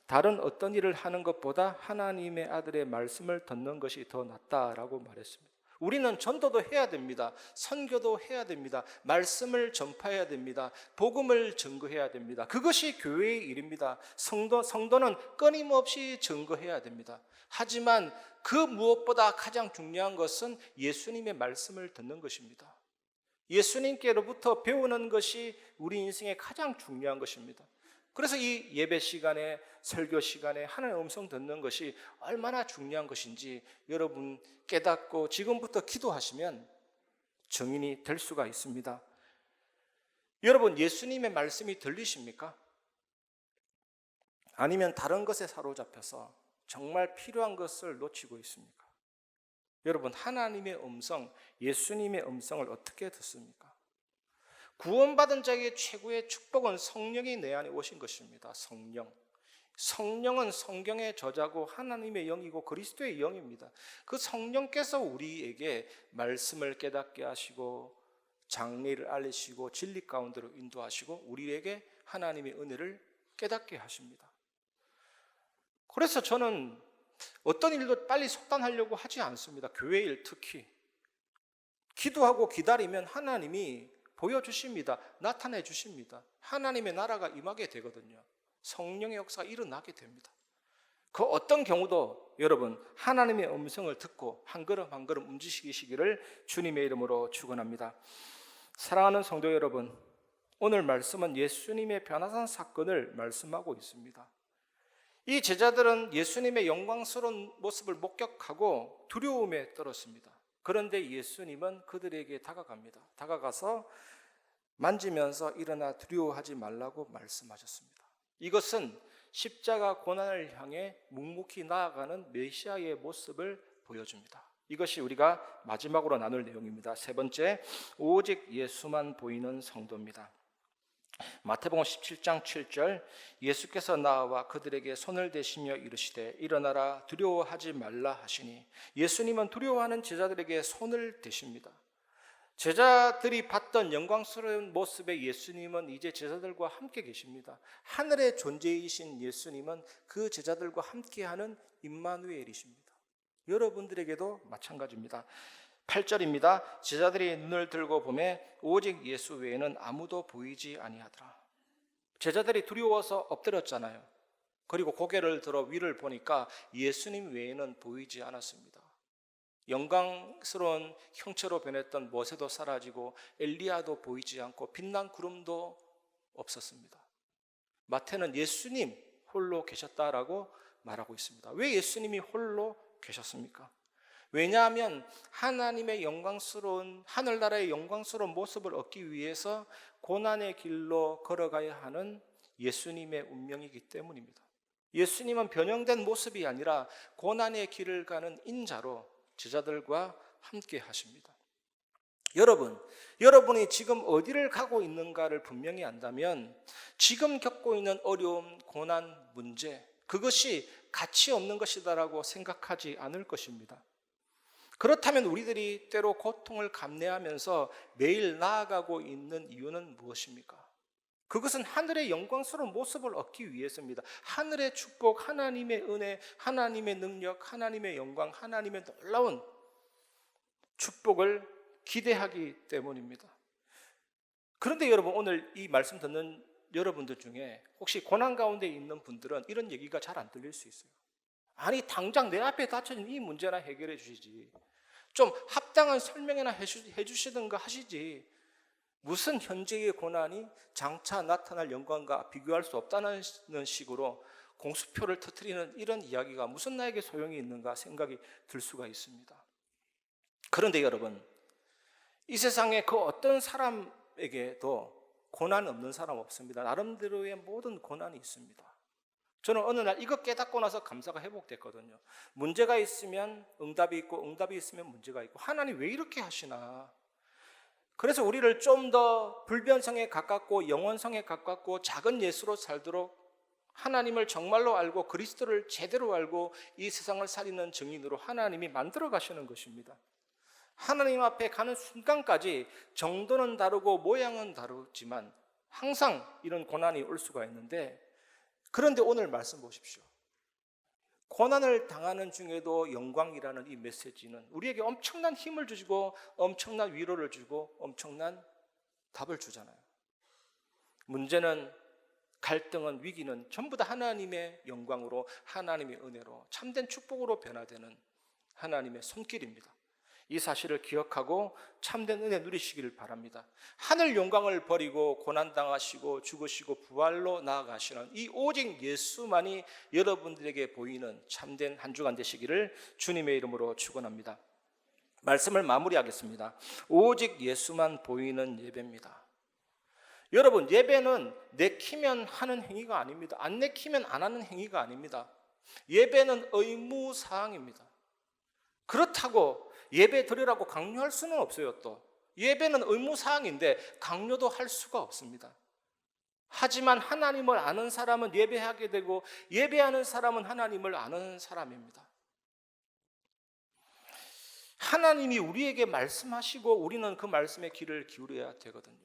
다른 어떤 일을 하는 것보다 하나님의 아들의 말씀을 듣는 것이 더 낫다라고 말했습니다. 우리는 전도도 해야 됩니다. 선교도 해야 됩니다. 말씀을 전파해야 됩니다. 복음을 증거해야 됩니다. 그것이 교회의 일입니다. 성도는 끊임없이 증거해야 됩니다. 하지만 그 무엇보다 가장 중요한 것은 예수님의 말씀을 듣는 것입니다. 예수님께로부터 배우는 것이 우리 인생의 가장 중요한 것입니다. 그래서 이 예배 시간에 설교 시간에 하나님의 음성 듣는 것이 얼마나 중요한 것인지 여러분 깨닫고 지금부터 기도하시면 증인이 될 수가 있습니다. 여러분 예수님의 말씀이 들리십니까? 아니면 다른 것에 사로잡혀서 정말 필요한 것을 놓치고 있습니까? 여러분, 하나님의 음성, 예수님의 음성을 어떻게 듣습니까? 구원받은 자에게 최고의 축복은 성령이 내 안에 오신 것입니다. 성령은 성경의 저자고 하나님의 영이고 그리스도의 영입니다. 그 성령께서 우리에게 말씀을 깨닫게 하시고 장래를 알리시고 진리 가운데로 인도하시고 우리에게 하나님의 은혜를 깨닫게 하십니다. 그래서 저는 어떤 일도 빨리 속단하려고 하지 않습니다. 교회 일 특히 기도하고 기다리면 하나님이 보여주십니다. 나타내 주십니다. 하나님의 나라가 임하게 되거든요. 성령의 역사가 일어나게 됩니다. 그 어떤 경우도 여러분 하나님의 음성을 듣고 한 걸음 한 걸음 움직이시기를 주님의 이름으로 축원합니다. 사랑하는 성도 여러분, 오늘 말씀은 예수님의 변화산 사건을 말씀하고 있습니다. 이 제자들은 예수님의 영광스러운 모습을 목격하고 두려움에 떨었습니다. 그런데 예수님은 그들에게 다가갑니다. 다가가서 만지면서 일어나 두려워하지 말라고 말씀하셨습니다. 이것은 십자가 고난을 향해 묵묵히 나아가는 메시아의 모습을 보여줍니다. 이것이 우리가 마지막으로 나눌 내용입니다. 세 번째, 오직 예수만 보이는 성도입니다. 마태복음 17장 7절, 예수께서 나와 그들에게 손을 대시며 이르시되 일어나라 두려워하지 말라 하시니, 예수님은 두려워하는 제자들에게 손을 대십니다. 제자들이 봤던 영광스러운 모습의 예수님은 이제 제자들과 함께 계십니다. 하늘의 존재이신 예수님은 그 제자들과 함께하는 임마누엘이십니다. 여러분들에게도 마찬가지입니다. 8절입니다. 제자들이 눈을 들고 보매 오직 예수 외에는 아무도 보이지 아니하더라. 제자들이 두려워서 엎드렸잖아요. 그리고 고개를 들어 위를 보니까 예수님 외에는 보이지 않았습니다. 영광스러운 형체로 변했던 모세도 사라지고 엘리야도 보이지 않고 빛난 구름도 없었습니다. 마태는 예수님 홀로 계셨다라고 말하고 있습니다. 왜 예수님이 홀로 계셨습니까? 왜냐하면 하나님의 영광스러운 하늘나라의 영광스러운 모습을 얻기 위해서 고난의 길로 걸어가야 하는 예수님의 운명이기 때문입니다. 예수님은 변형된 모습이 아니라 고난의 길을 가는 인자로 제자들과 함께 하십니다. 여러분이 지금 어디를 가고 있는가를 분명히 안다면 지금 겪고 있는 어려움, 고난, 문제, 그것이 가치 없는 것이다라고 생각하지 않을 것입니다. 그렇다면 우리들이 때로 고통을 감내하면서 매일 나아가고 있는 이유는 무엇입니까? 그것은 하늘의 영광스러운 모습을 얻기 위해서입니다. 하늘의 축복, 하나님의 은혜, 하나님의 능력, 하나님의 영광, 하나님의 놀라운 축복을 기대하기 때문입니다. 그런데 여러분, 오늘 이 말씀 듣는 여러분들 중에 혹시 고난 가운데 있는 분들은 이런 얘기가 잘 안 들릴 수 있어요. 아니, 당장 내 앞에 닥쳐진 이 문제나 해결해 주시지, 좀 합당한 설명이나 해주시든가 하시지, 무슨 현재의 고난이 장차 나타날 영광과 비교할 수 없다는 식으로 공수표를 터뜨리는 이런 이야기가 무슨 나에게 소용이 있는가 생각이 들 수가 있습니다. 그런데 여러분, 이 세상에 그 어떤 사람에게도 고난 없는 사람 없습니다. 나름대로의 모든 고난이 있습니다. 저는 어느 날 이거 깨닫고 나서 감사가 회복됐거든요. 문제가 있으면 응답이 있고 응답이 있으면 문제가 있고, 하나님 왜 이렇게 하시나. 그래서 우리를 좀 더 불변성에 가깝고 영원성에 가깝고 작은 예수로 살도록 하나님을 정말로 알고 그리스도를 제대로 알고 이 세상을 살리는 증인으로 하나님이 만들어 가시는 것입니다. 하나님 앞에 가는 순간까지 정도는 다르고 모양은 다르지만 항상 이런 고난이 올 수가 있는데, 그런데 오늘 말씀 보십시오. 고난을 당하는 중에도 영광이라는 이 메시지는 우리에게 엄청난 힘을 주고 엄청난 위로를 주고 엄청난 답을 주잖아요. 문제는, 갈등은, 위기는 전부 다 하나님의 영광으로, 하나님의 은혜로, 참된 축복으로 변화되는 하나님의 손길입니다. 이 사실을 기억하고 참된 은혜 누리시기를 바랍니다. 하늘 영광을 버리고 고난당하시고 죽으시고 부활로 나아가시는 이 오직 예수만이 여러분들에게 보이는 참된 한 주간 되시기를 주님의 이름으로 축원합니다. 말씀을 마무리하겠습니다. 오직 예수만 보이는 예배입니다. 여러분, 예배는 내키면 하는 행위가 아닙니다. 안 내키면 안 하는 행위가 아닙니다. 예배는 의무사항입니다. 그렇다고 예배 드리라고 강요할 수는 없어요. 또 예배는 의무사항인데 강요도 할 수가 없습니다. 하지만 하나님을 아는 사람은 예배하게 되고 예배하는 사람은 하나님을 아는 사람입니다. 하나님이 우리에게 말씀하시고 우리는 그 말씀에 귀를 기울여야 되거든요.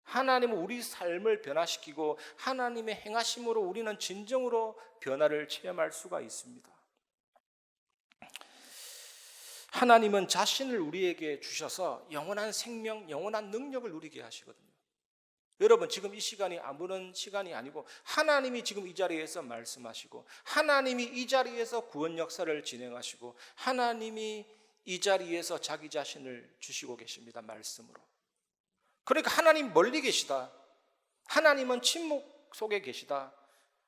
하나님은 우리 삶을 변화시키고 하나님의 행하심으로 우리는 진정으로 변화를 체험할 수가 있습니다. 하나님은 자신을 우리에게 주셔서 영원한 생명, 영원한 능력을 누리게 하시거든요. 여러분, 지금 이 시간이 아무런 시간이 아니고 하나님이 지금 이 자리에서 말씀하시고 하나님이 이 자리에서 구원 역사를 진행하시고 하나님이 이 자리에서 자기 자신을 주시고 계십니다. 말씀으로. 그러니까 하나님 멀리 계시다, 하나님은 침묵 속에 계시다,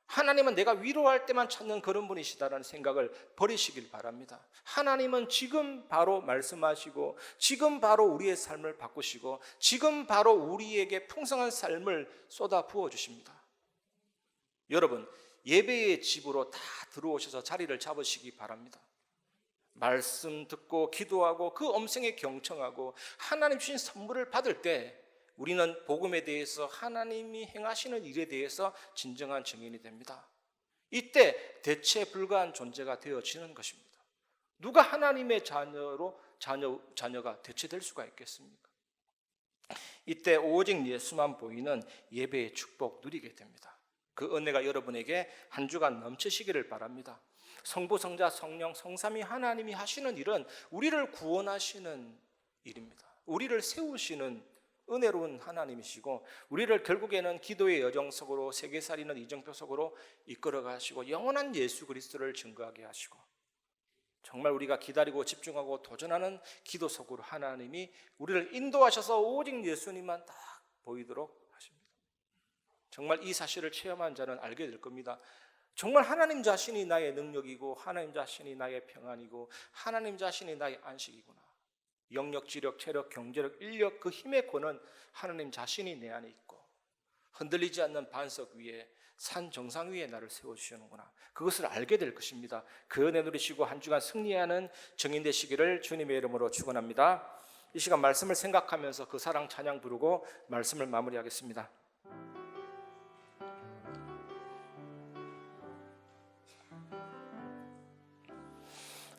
하나님은 내가 위로할 때만 찾는 그런 분이시다라는 생각을 버리시길 바랍니다. 하나님은 지금 바로 말씀하시고 지금 바로 우리의 삶을 바꾸시고 지금 바로 우리에게 풍성한 삶을 쏟아 부어주십니다. 여러분, 예배의 집으로 다 들어오셔서 자리를 잡으시기 바랍니다. 말씀 듣고 기도하고 그 음성에 경청하고 하나님 주신 선물을 받을 때 우리는 복음에 대해서 하나님이 행하시는 일에 대해서 진정한 증인이 됩니다. 이때 대체 불가한 존재가 되어지는 것입니다. 누가 하나님의 자녀가 대체될 수가 있겠습니까? 이때 오직 예수만 보이는 예배의 축복 누리게 됩니다. 그 은혜가 여러분에게 한 주간 넘치시기를 바랍니다. 성부, 성자, 성령, 성삼위 하나님이 하시는 일은 우리를 구원하시는 일입니다. 우리를 세우시는 은혜로운 하나님이시고 우리를 결국에는 기도의 여정 속으로 세계살이는 이정표 속으로 이끌어 가시고 영원한 예수 그리스도를 증거하게 하시고 정말 우리가 기다리고 집중하고 도전하는 기도 속으로 하나님이 우리를 인도하셔서 오직 예수님만 딱 보이도록 하십니다. 정말 이 사실을 체험한 자는 알게 될 겁니다. 정말 하나님 자신이 나의 능력이고 하나님 자신이 나의 평안이고 하나님 자신이 나의 안식이구나. 영력, 지력, 체력, 경제력, 인력, 그 힘의 권은 하나님 자신이 내 안에 있고 흔들리지 않는 반석 위에 산 정상 위에 나를 세워주시는구나. 그것을 알게 될 것입니다. 그 은혜 누리시고 한 주간 승리하는 증인 되시기를 주님의 이름으로 축원합니다. 이 시간 말씀을 생각하면서 그 사랑 찬양 부르고 말씀을 마무리하겠습니다.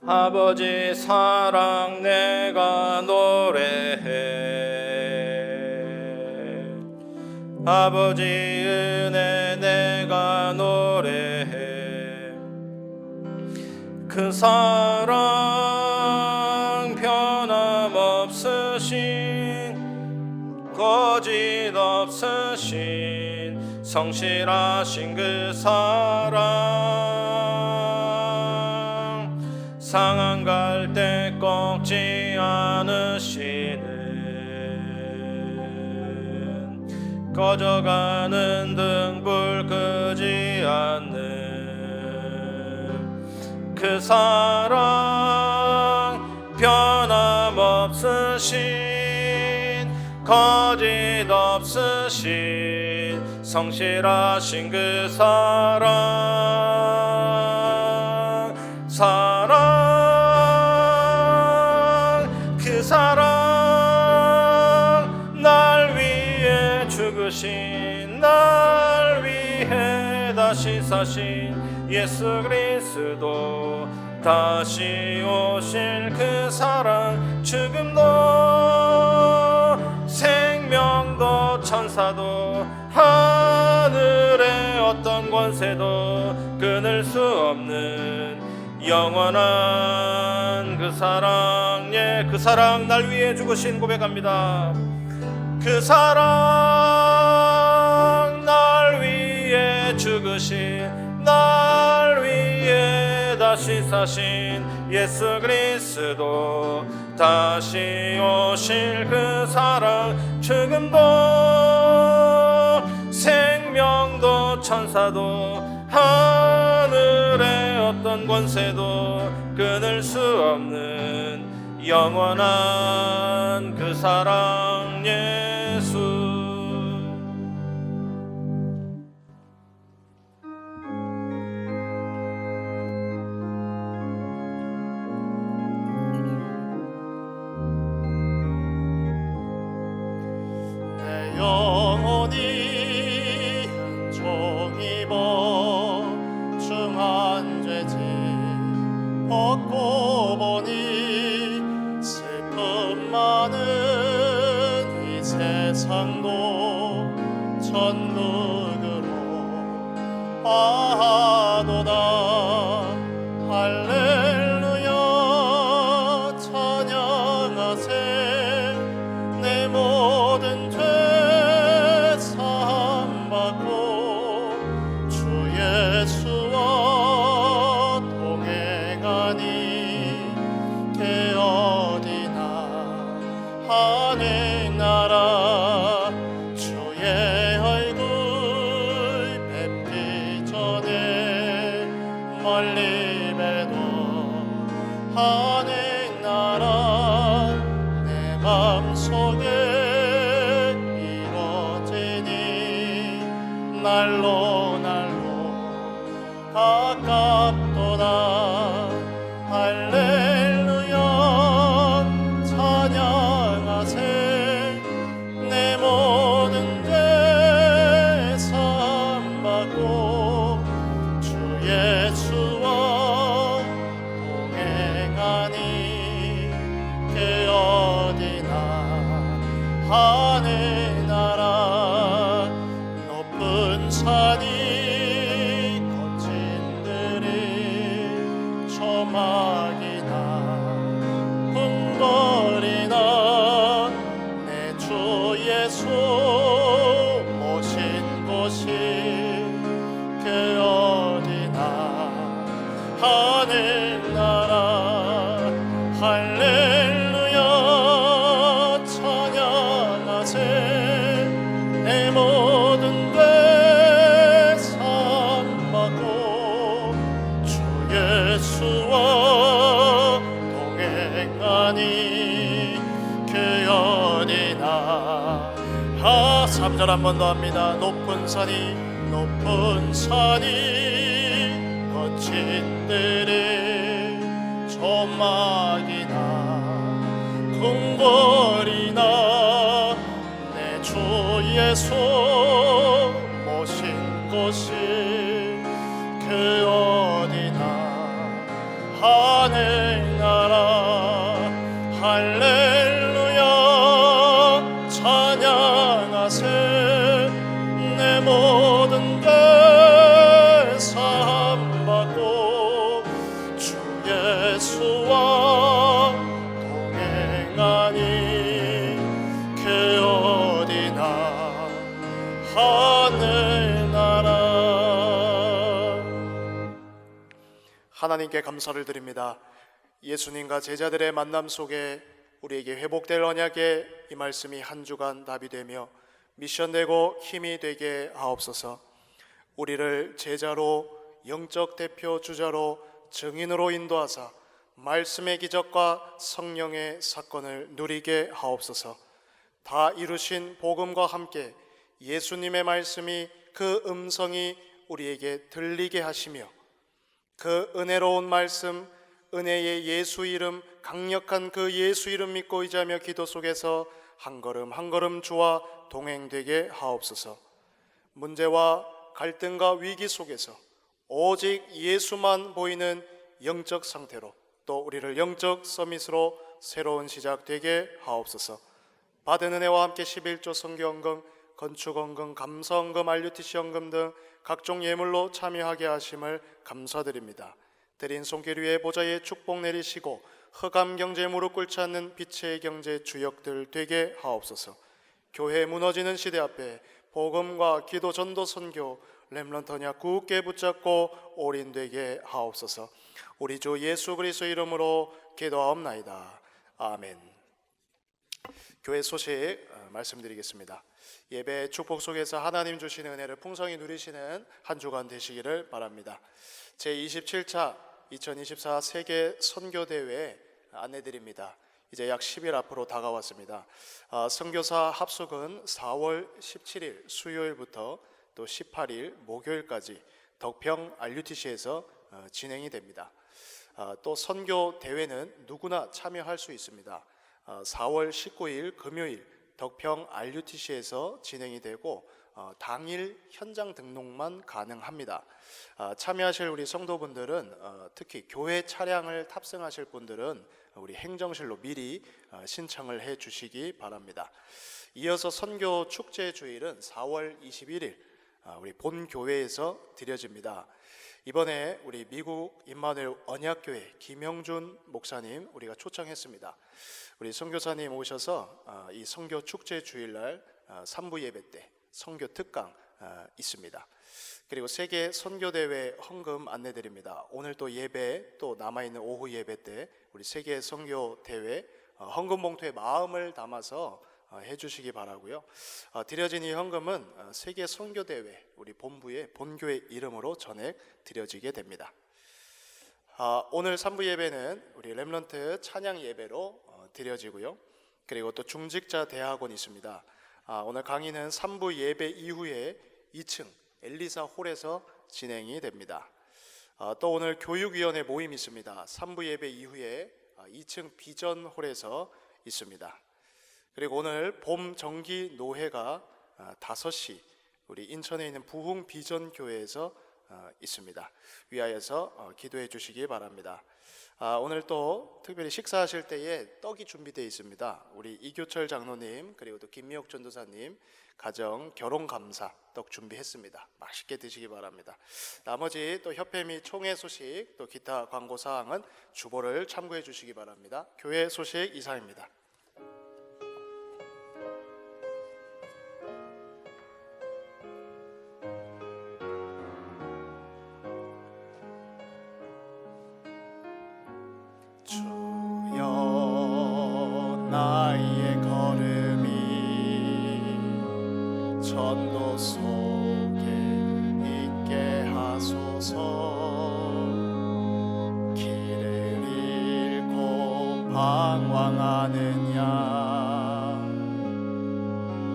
아버지 사랑 내가 노래해, 아버지 은혜 내가 노래해. 그 사랑 변함없으신 거짓 없으신 성실하신 그 사랑, 상한 갈 때 꺾지 않으시는 꺼져가는 등불 끄지 않는 그 사랑 변함없으신 거짓 없으신 성실하신 그 사랑 그 사랑 날 위해 죽으신 날 위해 다시 사신 예수 그리스도 다시 오실 그 사랑 죽음도 생명도 천사도 하늘의 어떤 권세도 끊을 수 없는 영원한 그 사랑, 예, 그 사랑 날 위해 죽으신 고백합니다. 그 사랑 날 위해 죽으신 날 위해 다시 사신 예수 그리스도 다시 오실 그 사랑 죽음도 생명도 천사도 하늘의 어떤 권세도 끊을 수 없는 영원한 그 사랑 예수. 천국으로 아도다. 할렐루야 찬양하세. 내 모든 죄 사함받고 주 예수와 동행하니 되어디나 하늘 나라. 주의 얼굴 뵙기 전에 멀리 뵈도 하늘 나라. 내 맘속에 이루어지니 날로 가깝도다. 할렐루야 찬양하세. 내 모든 죄 사함받고 주 예수와 동행하니 되어디나 하늘 나라. 높은 산이 거친 들이 초막이나 궁궐이나 내 주 예수 모신 곳이 그 어디나 하늘 나라. 할렐루야 찬양하세. 내 모든 죄 사함받고 주 예수와 동행하니 그 어디나. 3절 한 번 더 합니다. 높은 산이 거친 들이 초막이나 궁궐이나 내 주 예수 모신 곳이 그 어디나 하늘 나라. 할렐루야 찬양하세. 내 모든 죄 사함받고 주 예수와 동행하니 그 어디나 하늘 나라. 하나님께 감사를 드립니다. 예수님과 제자들의 만남 속에 우리에게 회복될 언약의 이 말씀이 한 주간 답이 되며 미션되고 힘이 되게 하옵소서. 우리를 제자로, 영적 대표 주자로, 증인으로 인도하사 말씀의 기적과 성령의 사건을 누리게 하옵소서. 다 이루신 복음과 함께 예수님의 말씀이, 그 음성이 우리에게 들리게 하시며 그 은혜로운 말씀, 은혜의 예수 이름, 강력한 그 예수 이름 믿고 의지하며 기도 속에서 한 걸음 한 걸음 주와 동행되게 하옵소서. 문제와 갈등과 위기 속에서 오직 예수만 보이는 영적 상태로, 또 우리를 영적 서밋으로 새로운 시작 되게 하옵소서. 받은 은혜와 함께 11조 선교헌금, 건축헌금, 감사헌금, RUTC 헌금 등 각종 예물로 참여하게 하심을 감사드립니다. 드린 손길 위에 보좌의 축복 내리시고 흑암 경제 무릎 꿇지 않는 빛의 경제 주역들 되게 하옵소서. 교회 무너지는 시대 앞에 복음과 기도, 전도, 선교, 렘넌트 언약 굳게 붙잡고 올인되게 하옵소서. 우리 주 예수 그리스도 이름으로 기도하옵나이다. 아멘. 교회 소식 말씀드리겠습니다. 예배 축복 속에서 하나님 주시는 은혜를 풍성히 누리시는 한 주간 되시기를 바랍니다. 제27차 2024 세계 선교대회 안내드립니다. 이제 약 10일 앞으로 다가왔습니다. 선교사 합숙은 4월 17일 수요일부터 또 18일 목요일까지 덕평 RUTC에서 진행이 됩니다. 또 선교 대회는 누구나 참여할 수 있습니다. 4월 19일 금요일 덕평 RUTC에서 진행이 되고 당일 현장 등록만 가능합니다. 참여하실 우리 성도분들은 특히 교회 차량을 탑승하실 분들은 우리 행정실로 미리 신청을 해 주시기 바랍니다. 이어서 선교 축제 주일은 4월 21일 우리 본 교회에서 드려집니다. 이번에 우리 미국 임마누엘 언약교회 김영준 목사님 우리가 초청했습니다. 우리 선교사님 오셔서 이 선교 축제 주일날 3부 예배 때 선교 특강 있습니다. 그리고 세계 선교대회 헌금 안내드립니다. 오늘 또 예배 또 남아있는 오후 예배 때 우리 세계 선교대회 헌금 봉투에 마음을 담아서 해주시기 바라고요. 드려진 이 헌금은 세계 선교대회 우리 본부의 본교회 이름으로 전액 드려지게 됩니다. 오늘 3부 예배는 우리 렘넌트 찬양 예배로 드려지고요. 그리고 또 중직자 대학원 있습니다. 오늘 강의는 3부 예배 이후에 2층 엘리사 홀에서 진행이 됩니다. 또 오늘 교육위원회 모임 있습니다. 3부 예배 이후에 2층 비전 홀에서 있습니다. 그리고 오늘 봄 정기 노회가 5시 우리 인천에 있는 부흥 비전 교회에서 있습니다. 위하여서 기도해 주시기 바랍니다. 오늘 또 특별히 식사하실 때에 떡이 준비되어 있습니다. 우리 이교철 장로님 그리고 또 김미옥 전도사님 가정 결혼 감사 떡 준비했습니다. 맛있게 드시기 바랍니다. 나머지 또 협회 및 총회 소식 또 기타 광고 사항은 주보를 참고해 주시기 바랍니다. 교회 소식 이상입니다. 주여 나의 걸음이 전도 속에 있게 하소서. 길을 잃고 방황하느냐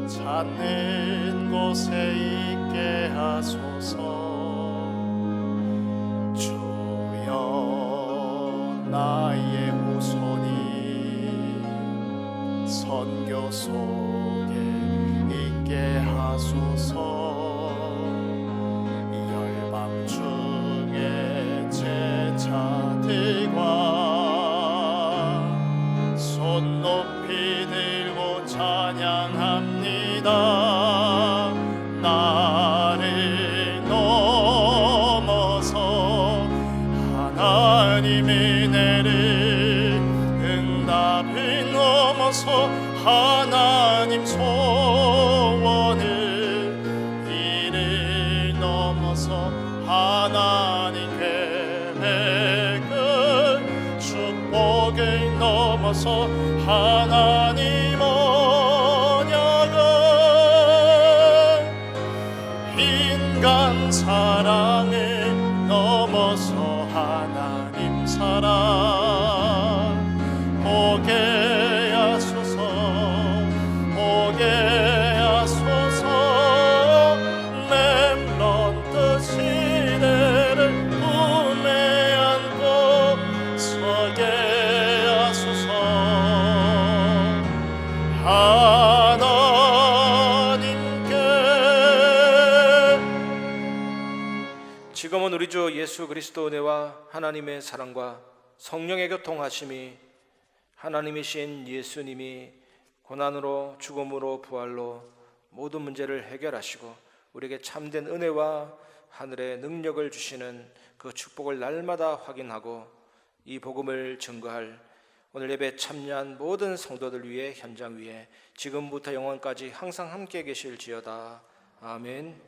찾는 곳에 있게 하소서. 나의 후손이 선교 속에 있게 하소서. 열방 중에 제자들과 손 높이 들고 찬양합니다. 나를 넘어서 하나님의 응답을 넘어서 하나님 소원을 이를 넘어서 하나님 계획을 축복을 넘어서 하나님 언약을 인간 사랑을 넘어서 하나님 사랑 오게 하소서. 오게 하소서. 렘넌트 시대를 품에 안고 서게 하소서. 하나님께. 지금은 우리 주 예수 그리스도 은혜와 하나님의 사랑과 성령의 교통하심이 하나님이신 예수님이 고난으로 죽음으로 부활로 모든 문제를 해결하시고 우리에게 참된 은혜와 하늘의 능력을 주시는 그 축복을 날마다 확인하고 이 복음을 증거할 오늘 예배 참여한 모든 성도들 위해 현장 위에 지금부터 영원까지 항상 함께 계실지어다. 아멘.